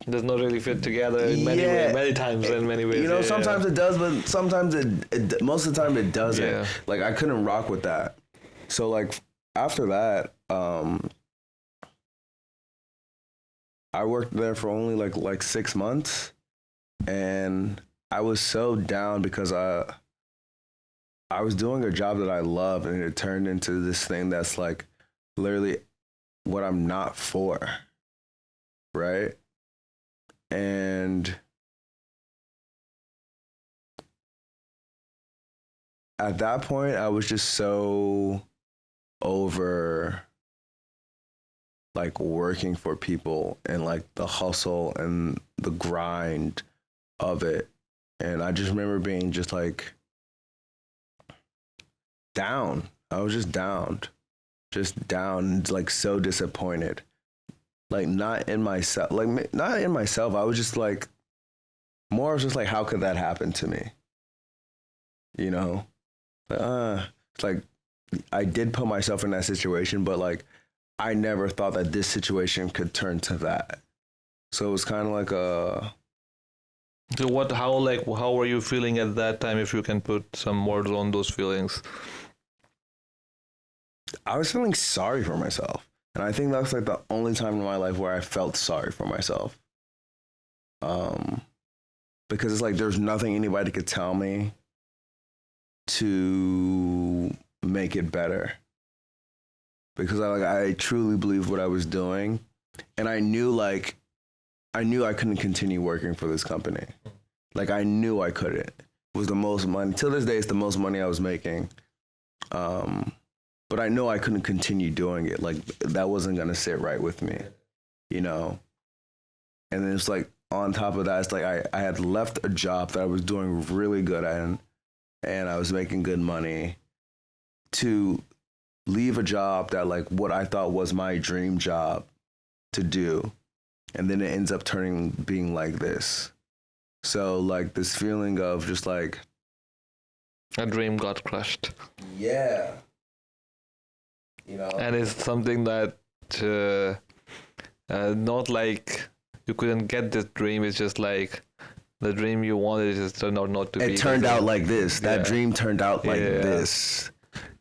does not really fit together in many ways, many times in many ways. You know, sometimes it does, but sometimes it most of the time it doesn't. Yeah. Like I couldn't rock with that. So like after that, I worked there for only like 6 months, and I was so down because I was doing a job that I love, and it turned into this thing that's like literally what I'm not for, right? And at that point, I was just so over like working for people and like the hustle and the grind of it. And I just remember being just like down. I was just down, like so disappointed. Like not in myself. I was just like, more just like, how could that happen to me? You know, it's like I did put myself in that situation, but like I never thought that this situation could turn to that. So it was kind of like So how were you feeling at that time, if you can put some words on those feelings? I was feeling sorry for myself. And I think that's like the only time in my life where I felt sorry for myself. Because it's like there's nothing anybody could tell me to make it better. Because I truly believed what I was doing, and I knew I couldn't continue working for this company. Like I knew I couldn't. It was the most money. Till this day, it's the most money I was making. But I know I couldn't continue doing it. Like that wasn't gonna sit right with me, you know. And then it's like on top of that, it's like I had left a job that I was doing really good at, and I was making good money, to leave a job that like what I thought was my dream job to do, and then it ends up being like this. So like this feeling of just like A dream got crushed. yeah, you know. And it's something that not like you couldn't get this dream. It's just like the dream you wanted just turned out not to be. It turned out like this. That Yeah. dream turned out like Yeah. this.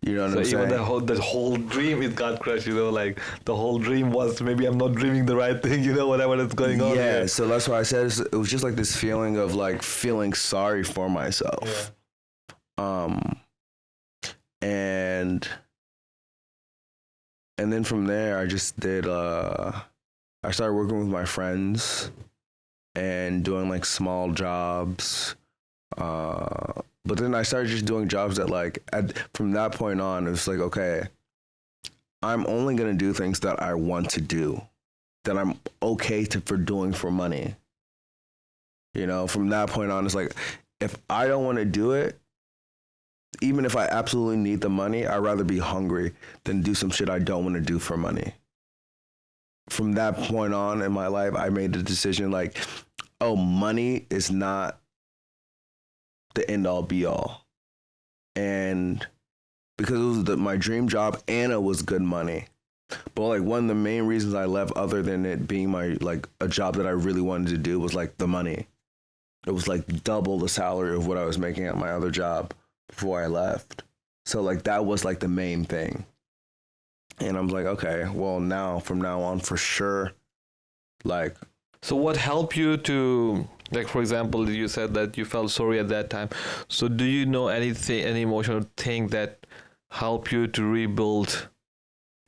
You know what So I'm even saying? the whole dream it got crushed. Like the whole dream was maybe I'm not dreaming the right thing. Whatever is going on. Yeah, here. so that's why I said it was just like this feeling of like feeling sorry for myself. And then from there I just did I started working with my friends and doing like small jobs. But then I started just doing jobs that from that point on, it was like, okay, I'm only going to do things that I want to do, that I'm okay for doing for money. From that point on, it's like, if I don't want to do it, even if I absolutely need the money, I'd rather be hungry than do some shit I don't want to do for money. From that point on in my life, I made the decision like, oh, money is not the end all be all. And because it was my dream job and it was good money. But like one of the main reasons I left, other than it being my like a job that I really wanted to do, was like the money. It was like double the salary of what I was making at my other job before I left. So like that was like the main thing. And I'm like, okay, well now from now on for sure, like. So what helped you to, like, for example, you said that you felt sorry at that time. So do you know anything, any emotional thing that helped you to rebuild,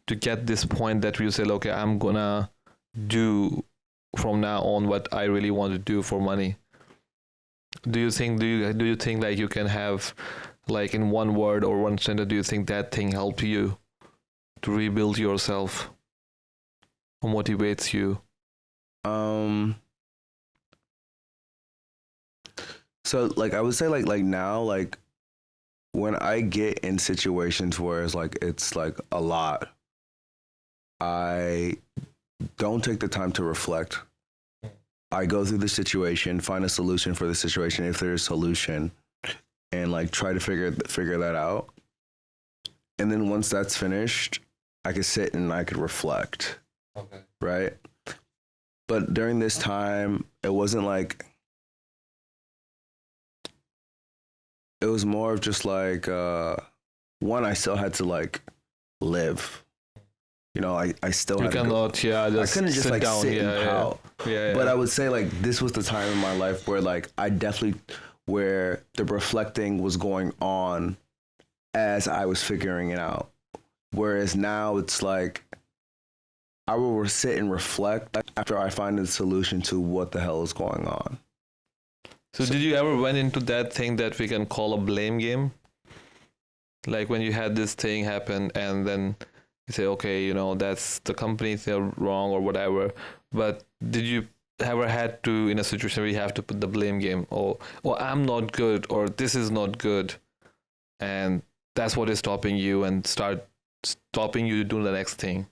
to get this point that you say, okay, I'm gonna do from now on what I really want to do for money? Do you think like you can have, like, in one word or one sentence, do you think that thing helped you to rebuild yourself or motivates you? So like I would say like now, like when I get in situations where it's like a lot, I don't take the time to reflect. I go through the situation, find a solution for the situation if there's a solution, and like try to figure that out. And then once that's finished, I could sit and I could reflect. Okay. Right? But during this time, it wasn't like, it was more of just like, one, I still had to like live. I still You had cannot, to yeah, go. I just couldn't just sit like down. sit and Yeah. pout. Yeah. But I would say like this was the time in my life where like I definitely, where the reflecting was going on as I was figuring it out. Whereas now it's like, I will sit and reflect after I find a solution to what the hell is going on. So did you ever went into that thing that we can call a blame game? Like when you had this thing happen and then you say, okay, that's the company, they're wrong or whatever. But did you ever had to, in a situation where you have to put the blame game, or I'm not good, or this is not good, and that's what is stopping you and stopping you to do the next thing?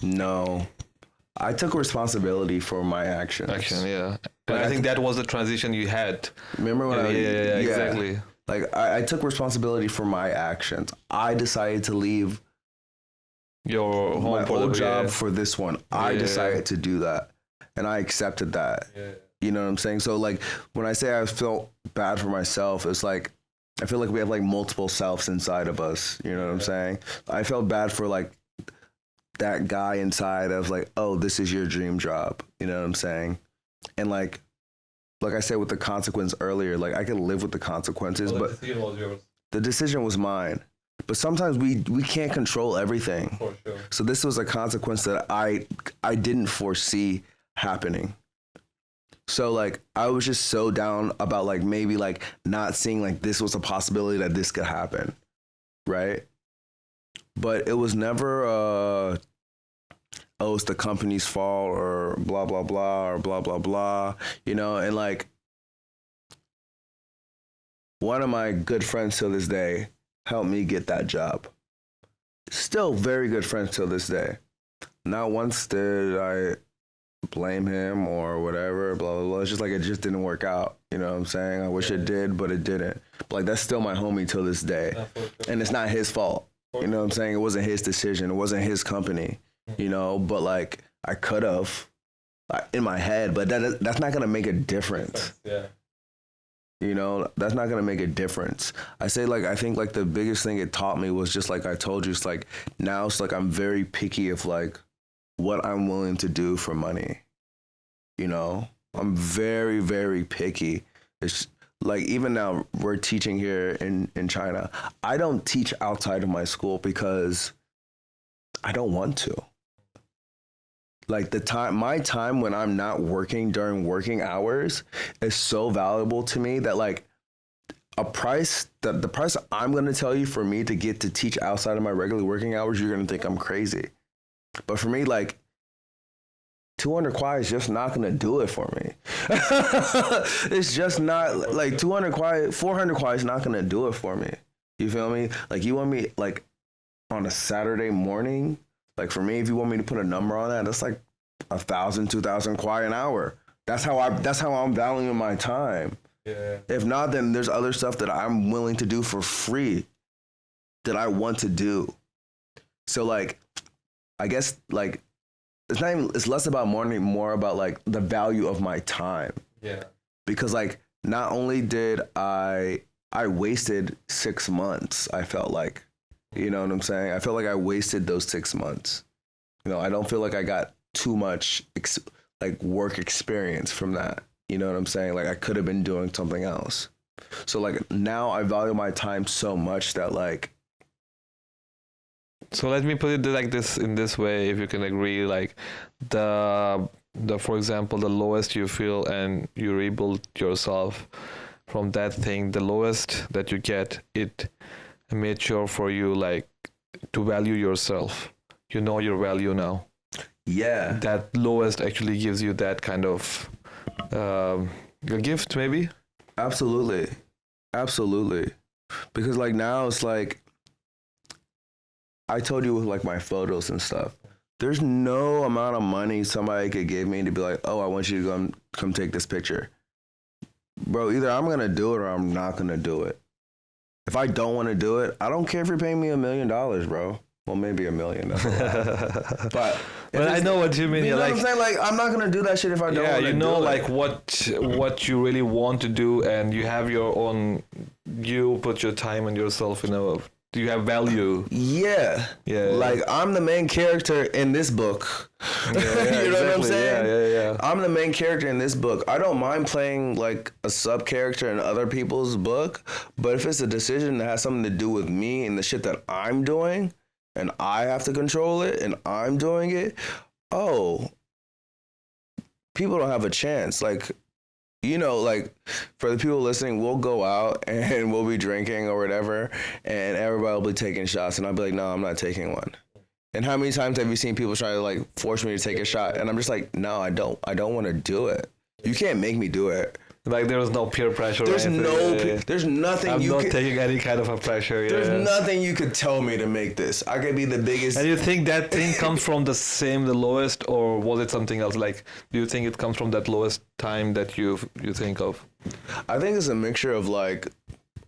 No, I took responsibility for my actions. Yeah. But And I think that was the transition you had. Remember when Yeah, exactly. Like I took responsibility for my actions. I decided to leave Your home my for old the job for this one. I Yeah. decided to do that, and I accepted that. You know what I'm saying? So like when I say I felt bad for myself, it's like I feel like we have like multiple selves inside of us. You know what I'm saying? I felt bad for like that guy inside of like, oh, this is your dream job. You know what I'm saying? And like I said with the consequence earlier, like I could live with the consequences, but the decision was mine. But sometimes we can't control everything. For sure. So this was a consequence that I didn't foresee happening. So like I was just so down about like maybe like not seeing like this was a possibility that this could happen, right? But it was never oh, it's the company's fault or blah blah blah or blah blah blah, you know. And like one of my good friends till this day helped me get that job. Still very good friends till this day. Not once did I blame him or whatever, blah, blah, blah. It's just like it just didn't work out. You know what I'm saying? I wish it did, but it didn't. But like that's still my homie till this day. And it's not his fault. You know what I'm saying? It wasn't his decision. It wasn't his company, you know, but like I could have in my head, but that's not going to make a difference. Yeah. You know, that's not going to make a difference. I say like, I think like the biggest thing it taught me was just like I told you, it's like now it's like I'm very picky of like what I'm willing to do for money. You know, I'm very, very picky. It's like even now we're teaching here in China. I don't teach outside of my school because I don't want to. Like my time when I'm not working during working hours is so valuable to me that like the price I'm going to tell you for me to get to teach outside of my regular working hours, you're going to think I'm crazy. But for me, like 200 kwai is just not going to do it for me. It's just not like 200 kwai, 400 kwai is not going to do it for me. You feel me? Like you want me like on a Saturday morning, like for me, if you want me to put a number on that, that's like 1,000, 2,000 kwai an hour. That's how I'm valuing my time. Yeah. If not, then there's other stuff that I'm willing to do for free that I want to do. So like, I guess like it's less about money, more about like the value of my time. Yeah. Because like not only did I wasted 6 months, I felt like, you know what I'm saying? I felt like I wasted those 6 months. You know, I don't feel like I got too much like work experience from that. You know what I'm saying? Like I could have been doing something else. So like now I value my time so much that like. So let me put it like this in this way, if you can agree, like the for example, the lowest you feel and you rebuild yourself from that thing, the lowest that you get, it made sure for you like to value yourself. You know your value now. Yeah. That lowest actually gives you that kind of a gift, maybe. Absolutely. Because like now it's like I told you with like my photos and stuff. There's no amount of money somebody could give me to be like, oh, I want you to come take this picture. Bro, either I'm gonna do it or I'm not gonna do it. If I don't want to do it, I don't care if you're paying me $1 million, bro. Well, maybe $1 million. But I know what you mean. You know what I'm saying? Like, I'm not gonna do that shit if I don't. Yeah, want to you know, do like it. what you really want to do, and you have your own. You put your time and yourself in a. You have value. Yeah. Like I'm the main character in this book. Yeah, you know what I'm saying? Yeah. I'm the main character in this book. I don't mind playing like a sub character in other people's book, but if it's a decision that has something to do with me and the shit that I'm doing, and I have to control it, and I'm doing it, oh, people don't have a chance. Like, you know, like for the people listening, we'll go out and we'll be drinking or whatever, and everybody will be taking shots, and I'll be like, no, I'm not taking one. And how many times have you seen people try to like force me to take a shot? And I'm just like, no, I don't want to do it. You can't make me do it. Like there was no peer pressure. There's there's nothing. I'm not taking any kind of a pressure. There's nothing you could tell me to make this. I could be the biggest. And you think that thing comes from the lowest, or was it something else? Like, do you think it comes from that lowest time that you think of? I think it's a mixture of like,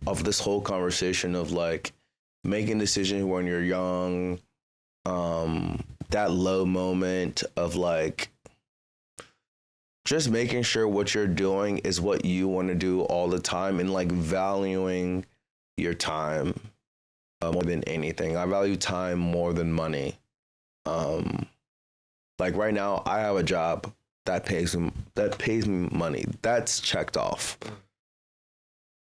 of this whole conversation of like making decisions when you're young, that low moment of like just making sure what you're doing is what you want to do all the time, and like valuing your time more than anything. I value time more than money. Like right now, I have a job that pays me money. That's checked off.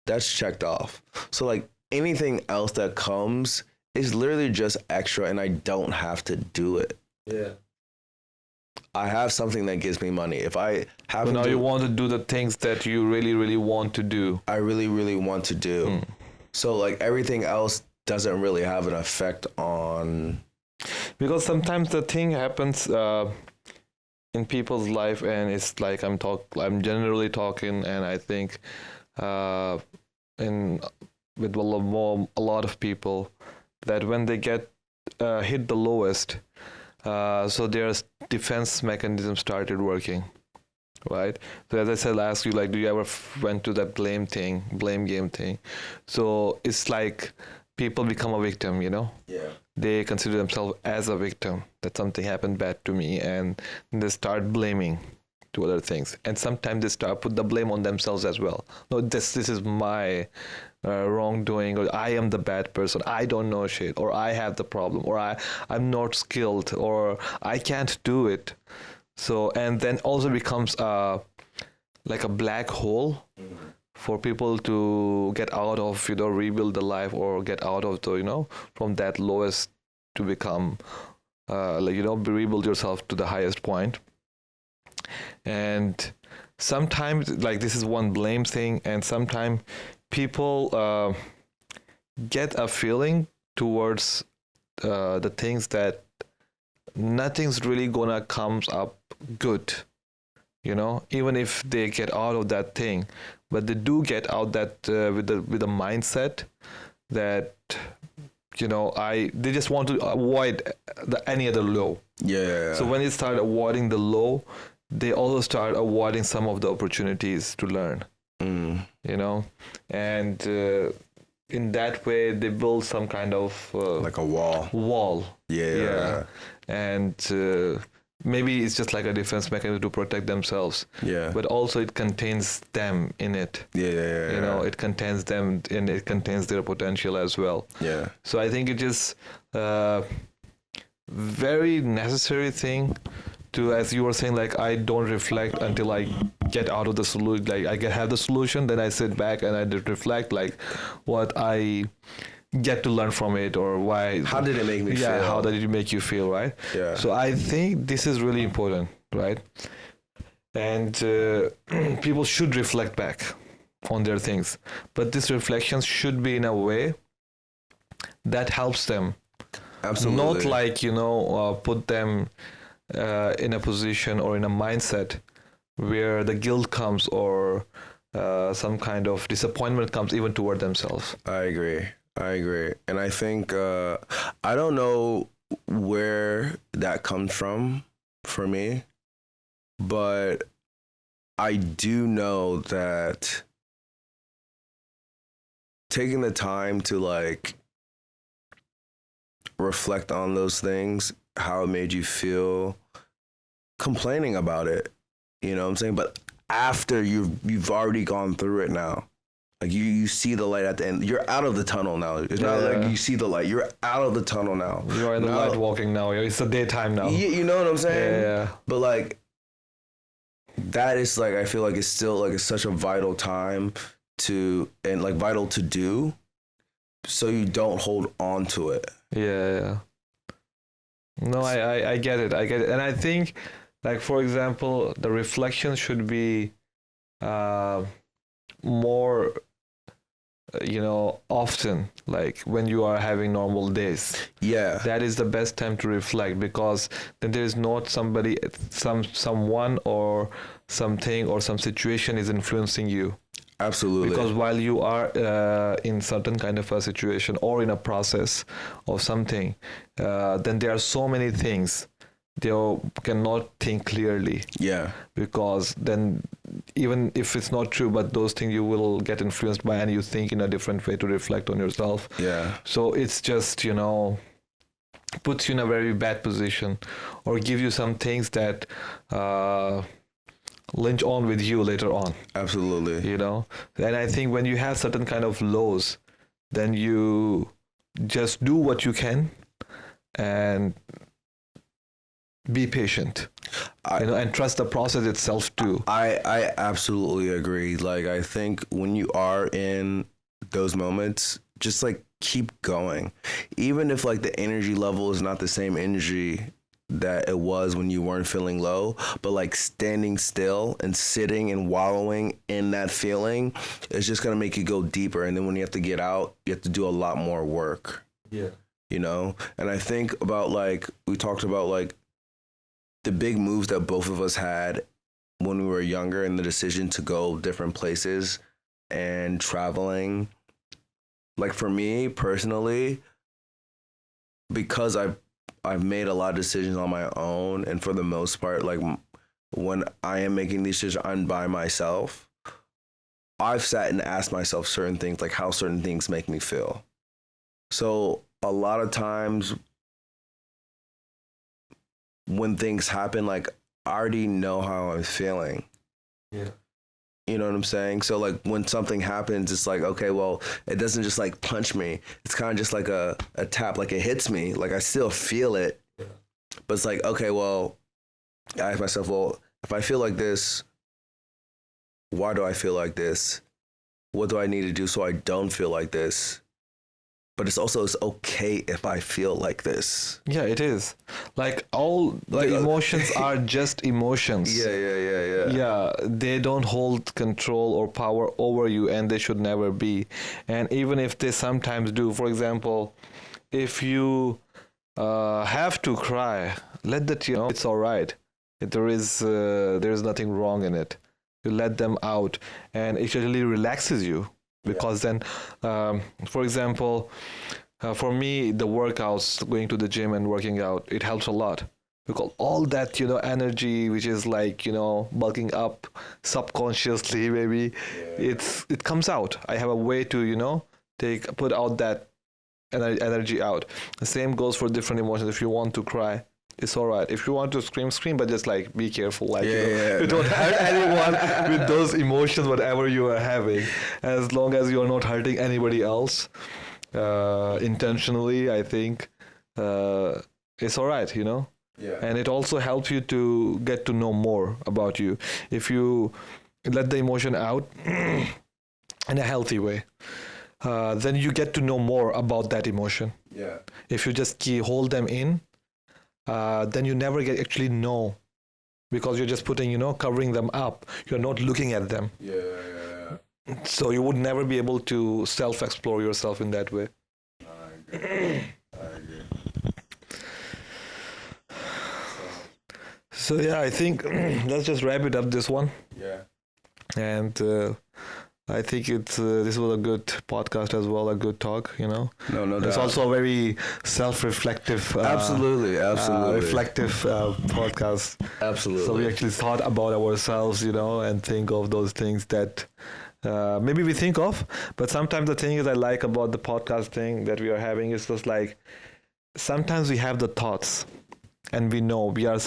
That's checked off. So like anything else that comes is literally just extra, and I don't have to do it. Yeah. I have something that gives me money. If I have So to now do, you want to do the things that you really, really want to do. I really, really want to do. So like everything else doesn't really have an effect on. Because sometimes the thing happens in people's life, and it's like I'm generally talking, and I think with a lot of people, that when they get hit the lowest, so their defense mechanism started working, right? So as I said, I asked you, like, do you ever went to that blame game thing? So it's like people become a victim, you know? Yeah. They consider themselves as a victim, that something happened bad to me, and they start blaming to other things. And sometimes they start put the blame on themselves as well. No, this is my wrongdoing, or I am the bad person, I don't know shit, or I have the problem, or I'm not skilled, or I can't do it. So, and then also becomes like a black hole for people to get out of, rebuild the life, or get out of the, from that lowest to become, rebuild yourself to the highest point. And sometimes, like, this is one blame thing, and sometimes people get a feeling towards the things that nothing's really gonna comes up good, even if they get out of that thing. But they do get out that with a mindset that they just want to avoid any other low. Yeah. So when they start avoiding the low, they also start avoiding some of the opportunities to learn. And in that way they build some kind of like a wall. Yeah. And maybe it's just like a defense mechanism to protect themselves. Yeah. But also it contains them in it. Yeah. It contains them, and it contains their potential as well. Yeah. So I think it is very necessary thing to, as you were saying, like, I don't reflect until I get out of the solution. Like, have the solution, then I sit back and I reflect, like, what I get to learn from it, or why. How did it make me feel? Yeah, how did it make you feel, right? Yeah. So I think this is really important, right? And people should reflect back on their things. But this reflection should be in a way that helps them. Absolutely. Not like, put them in a position or in a mindset where the guilt comes, or some kind of disappointment comes even toward themselves. I agree. And I think, I don't know where that comes from for me, but I do know that taking the time to like reflect on those things, how it made you feel, complaining about it, you know what I'm saying? But after you've already gone through it now, like you see the light at the end. You're out of the tunnel now. It's not like you see the light. You're out of the tunnel now. You are in the light walking now. It's the daytime now. You know what I'm saying? Yeah. But like, that is like, I feel like it's still like it's such a vital time and like vital to do, so you don't hold on to it. Yeah. No, I get it. And I think, like, for example, the reflection should be more, often, like when you are having normal days. Yeah. That is the best time to reflect, because then there is not someone or something or some situation is influencing you. Absolutely. Because while you are in certain kind of a situation or in a process of something, then there are so many things they cannot think clearly. Yeah. Because then, even if it's not true, but those things you will get influenced by, and you think in a different way to reflect on yourself. Yeah. So it's just, puts you in a very bad position, or give you some things that lynch on with you later on, Absolutely. you know. And I think when you have certain kind of lows, then you just do what you can and be patient, and trust the process itself too. I absolutely agree. Like, I think when you are in those moments, just like keep going. Even if like the energy level is not the same energy that it was when you weren't feeling low, but like standing still and sitting and wallowing in that feeling is just going to make you go deeper. And then when you have to get out, you have to do a lot more work, Yeah. And I think about, like, we talked about like the big moves that both of us had when we were younger, and the decision to go different places and traveling. Like, for me personally, because I've made a lot of decisions on my own, and for the most part, like, when I am making these decisions, I'm by myself. I've sat and asked myself certain things, like how certain things make me feel. So a lot of times when things happen, like, I already know how I'm feeling. Yeah. You know what I'm saying? So like when something happens, it's like, okay, well, it doesn't just like punch me. It's kind of just like a tap, like it hits me. Like I still feel it. Yeah. But it's like, okay, well, I ask myself, well, if I feel like this, why do I feel like this? What do I need to do so I don't feel like this? But it's okay if I feel like this. Yeah, it is. Like all Like, the emotions are just emotions. Yeah, they don't hold control or power over you, and they should never be. And even if they sometimes do, for example, if you have to cry, let that, it's all right. There is nothing wrong in it. You let them out, and it really relaxes you, because then, for example, for me, the workouts, going to the gym and working out, it helps a lot, because all that energy which is like bulking up subconsciously, maybe it comes out. I have a way to put out that energy out. The same goes for different emotions. If you want to cry, it's all right. If you want to scream, but just like be careful, like you don't hurt anyone with those emotions, whatever you are having. As long as you are not hurting anybody else intentionally, I think it's all right, And it also helps you to get to know more about you. If you let the emotion out in a healthy way, then you get to know more about that emotion. Yeah. If you just hold them in, then you never actually know, because you're just putting, covering them up. You're not looking at them. Yeah. So you would never be able to self-explore yourself in that way. I agree. So yeah, I think let's just wrap it up, this one. Yeah. And I think this was a good podcast as well, a good talk, No doubt. It's also a very self-reflective, absolutely, reflective podcast. Absolutely. So we actually thought about ourselves, and think of those things that maybe we think of. But sometimes the thing is I like about the podcast thing that we are having is just like, sometimes we have the thoughts and we know we are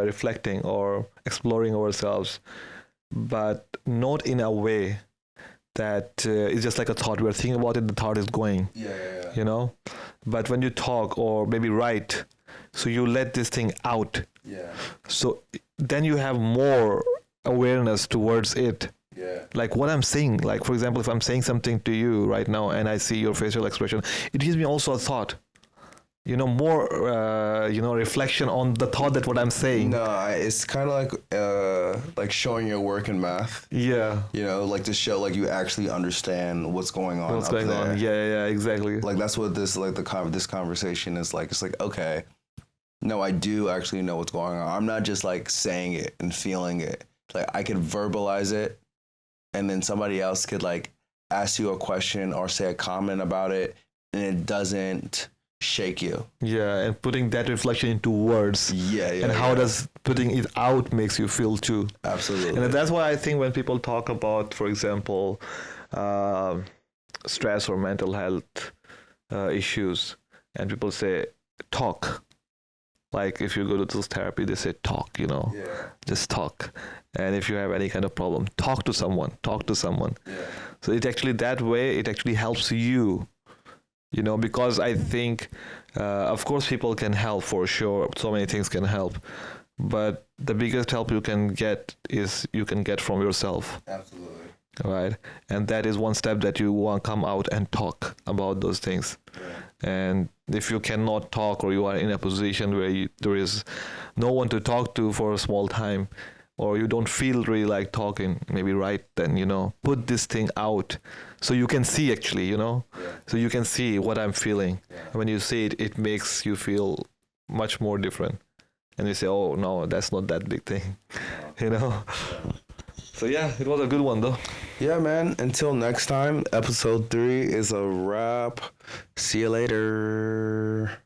reflecting or exploring ourselves, but not in a way that it's just like a thought. We're thinking about it, the thought is going. Yeah. But when you talk or maybe write, so you let this thing out. Yeah. So then you have more awareness towards it. Yeah. Like what I'm saying, like for example, if I'm saying something to you right now and I see your facial expression, it gives me also a thought. More reflection on the thought that what I'm saying. No, it's kind of like showing your work in math. Yeah. Like to show like you actually understand what's going on. What's going on? Yeah, exactly. Like that's what this this conversation is like. It's like, okay, no, I do actually know what's going on. I'm not just like saying it and feeling it. Like I could verbalize it, and then somebody else could like ask you a question or say a comment about it, and it doesn't shake you. Yeah, and putting that reflection into words. Yeah. And how does putting it out makes you feel too. Absolutely. And that's why I think when people talk about, for example, stress or mental health issues, and people say talk, Like if you go to this therapy, they say talk, you know, just talk. And if you have any kind of problem, talk to someone. So it actually, that way, it actually helps you, you know, because I think, of course, people can help for sure. So many things can help. But the biggest help you can get is you can get from yourself. Absolutely. Right. And that is one step, that you want to come out and talk about those things. And if you cannot talk, or you are in a position where there is no one to talk to for a small time, or you don't feel really like talking, maybe right then, you know, put this thing out so you can see actually, you know, so you can see what I'm feeling. When you see it, it makes you feel much more different. And you say, oh, no, that's not that big thing, you know. So yeah, it was a good one though. Yeah, man. Until next time, episode 3 is a wrap. See you later.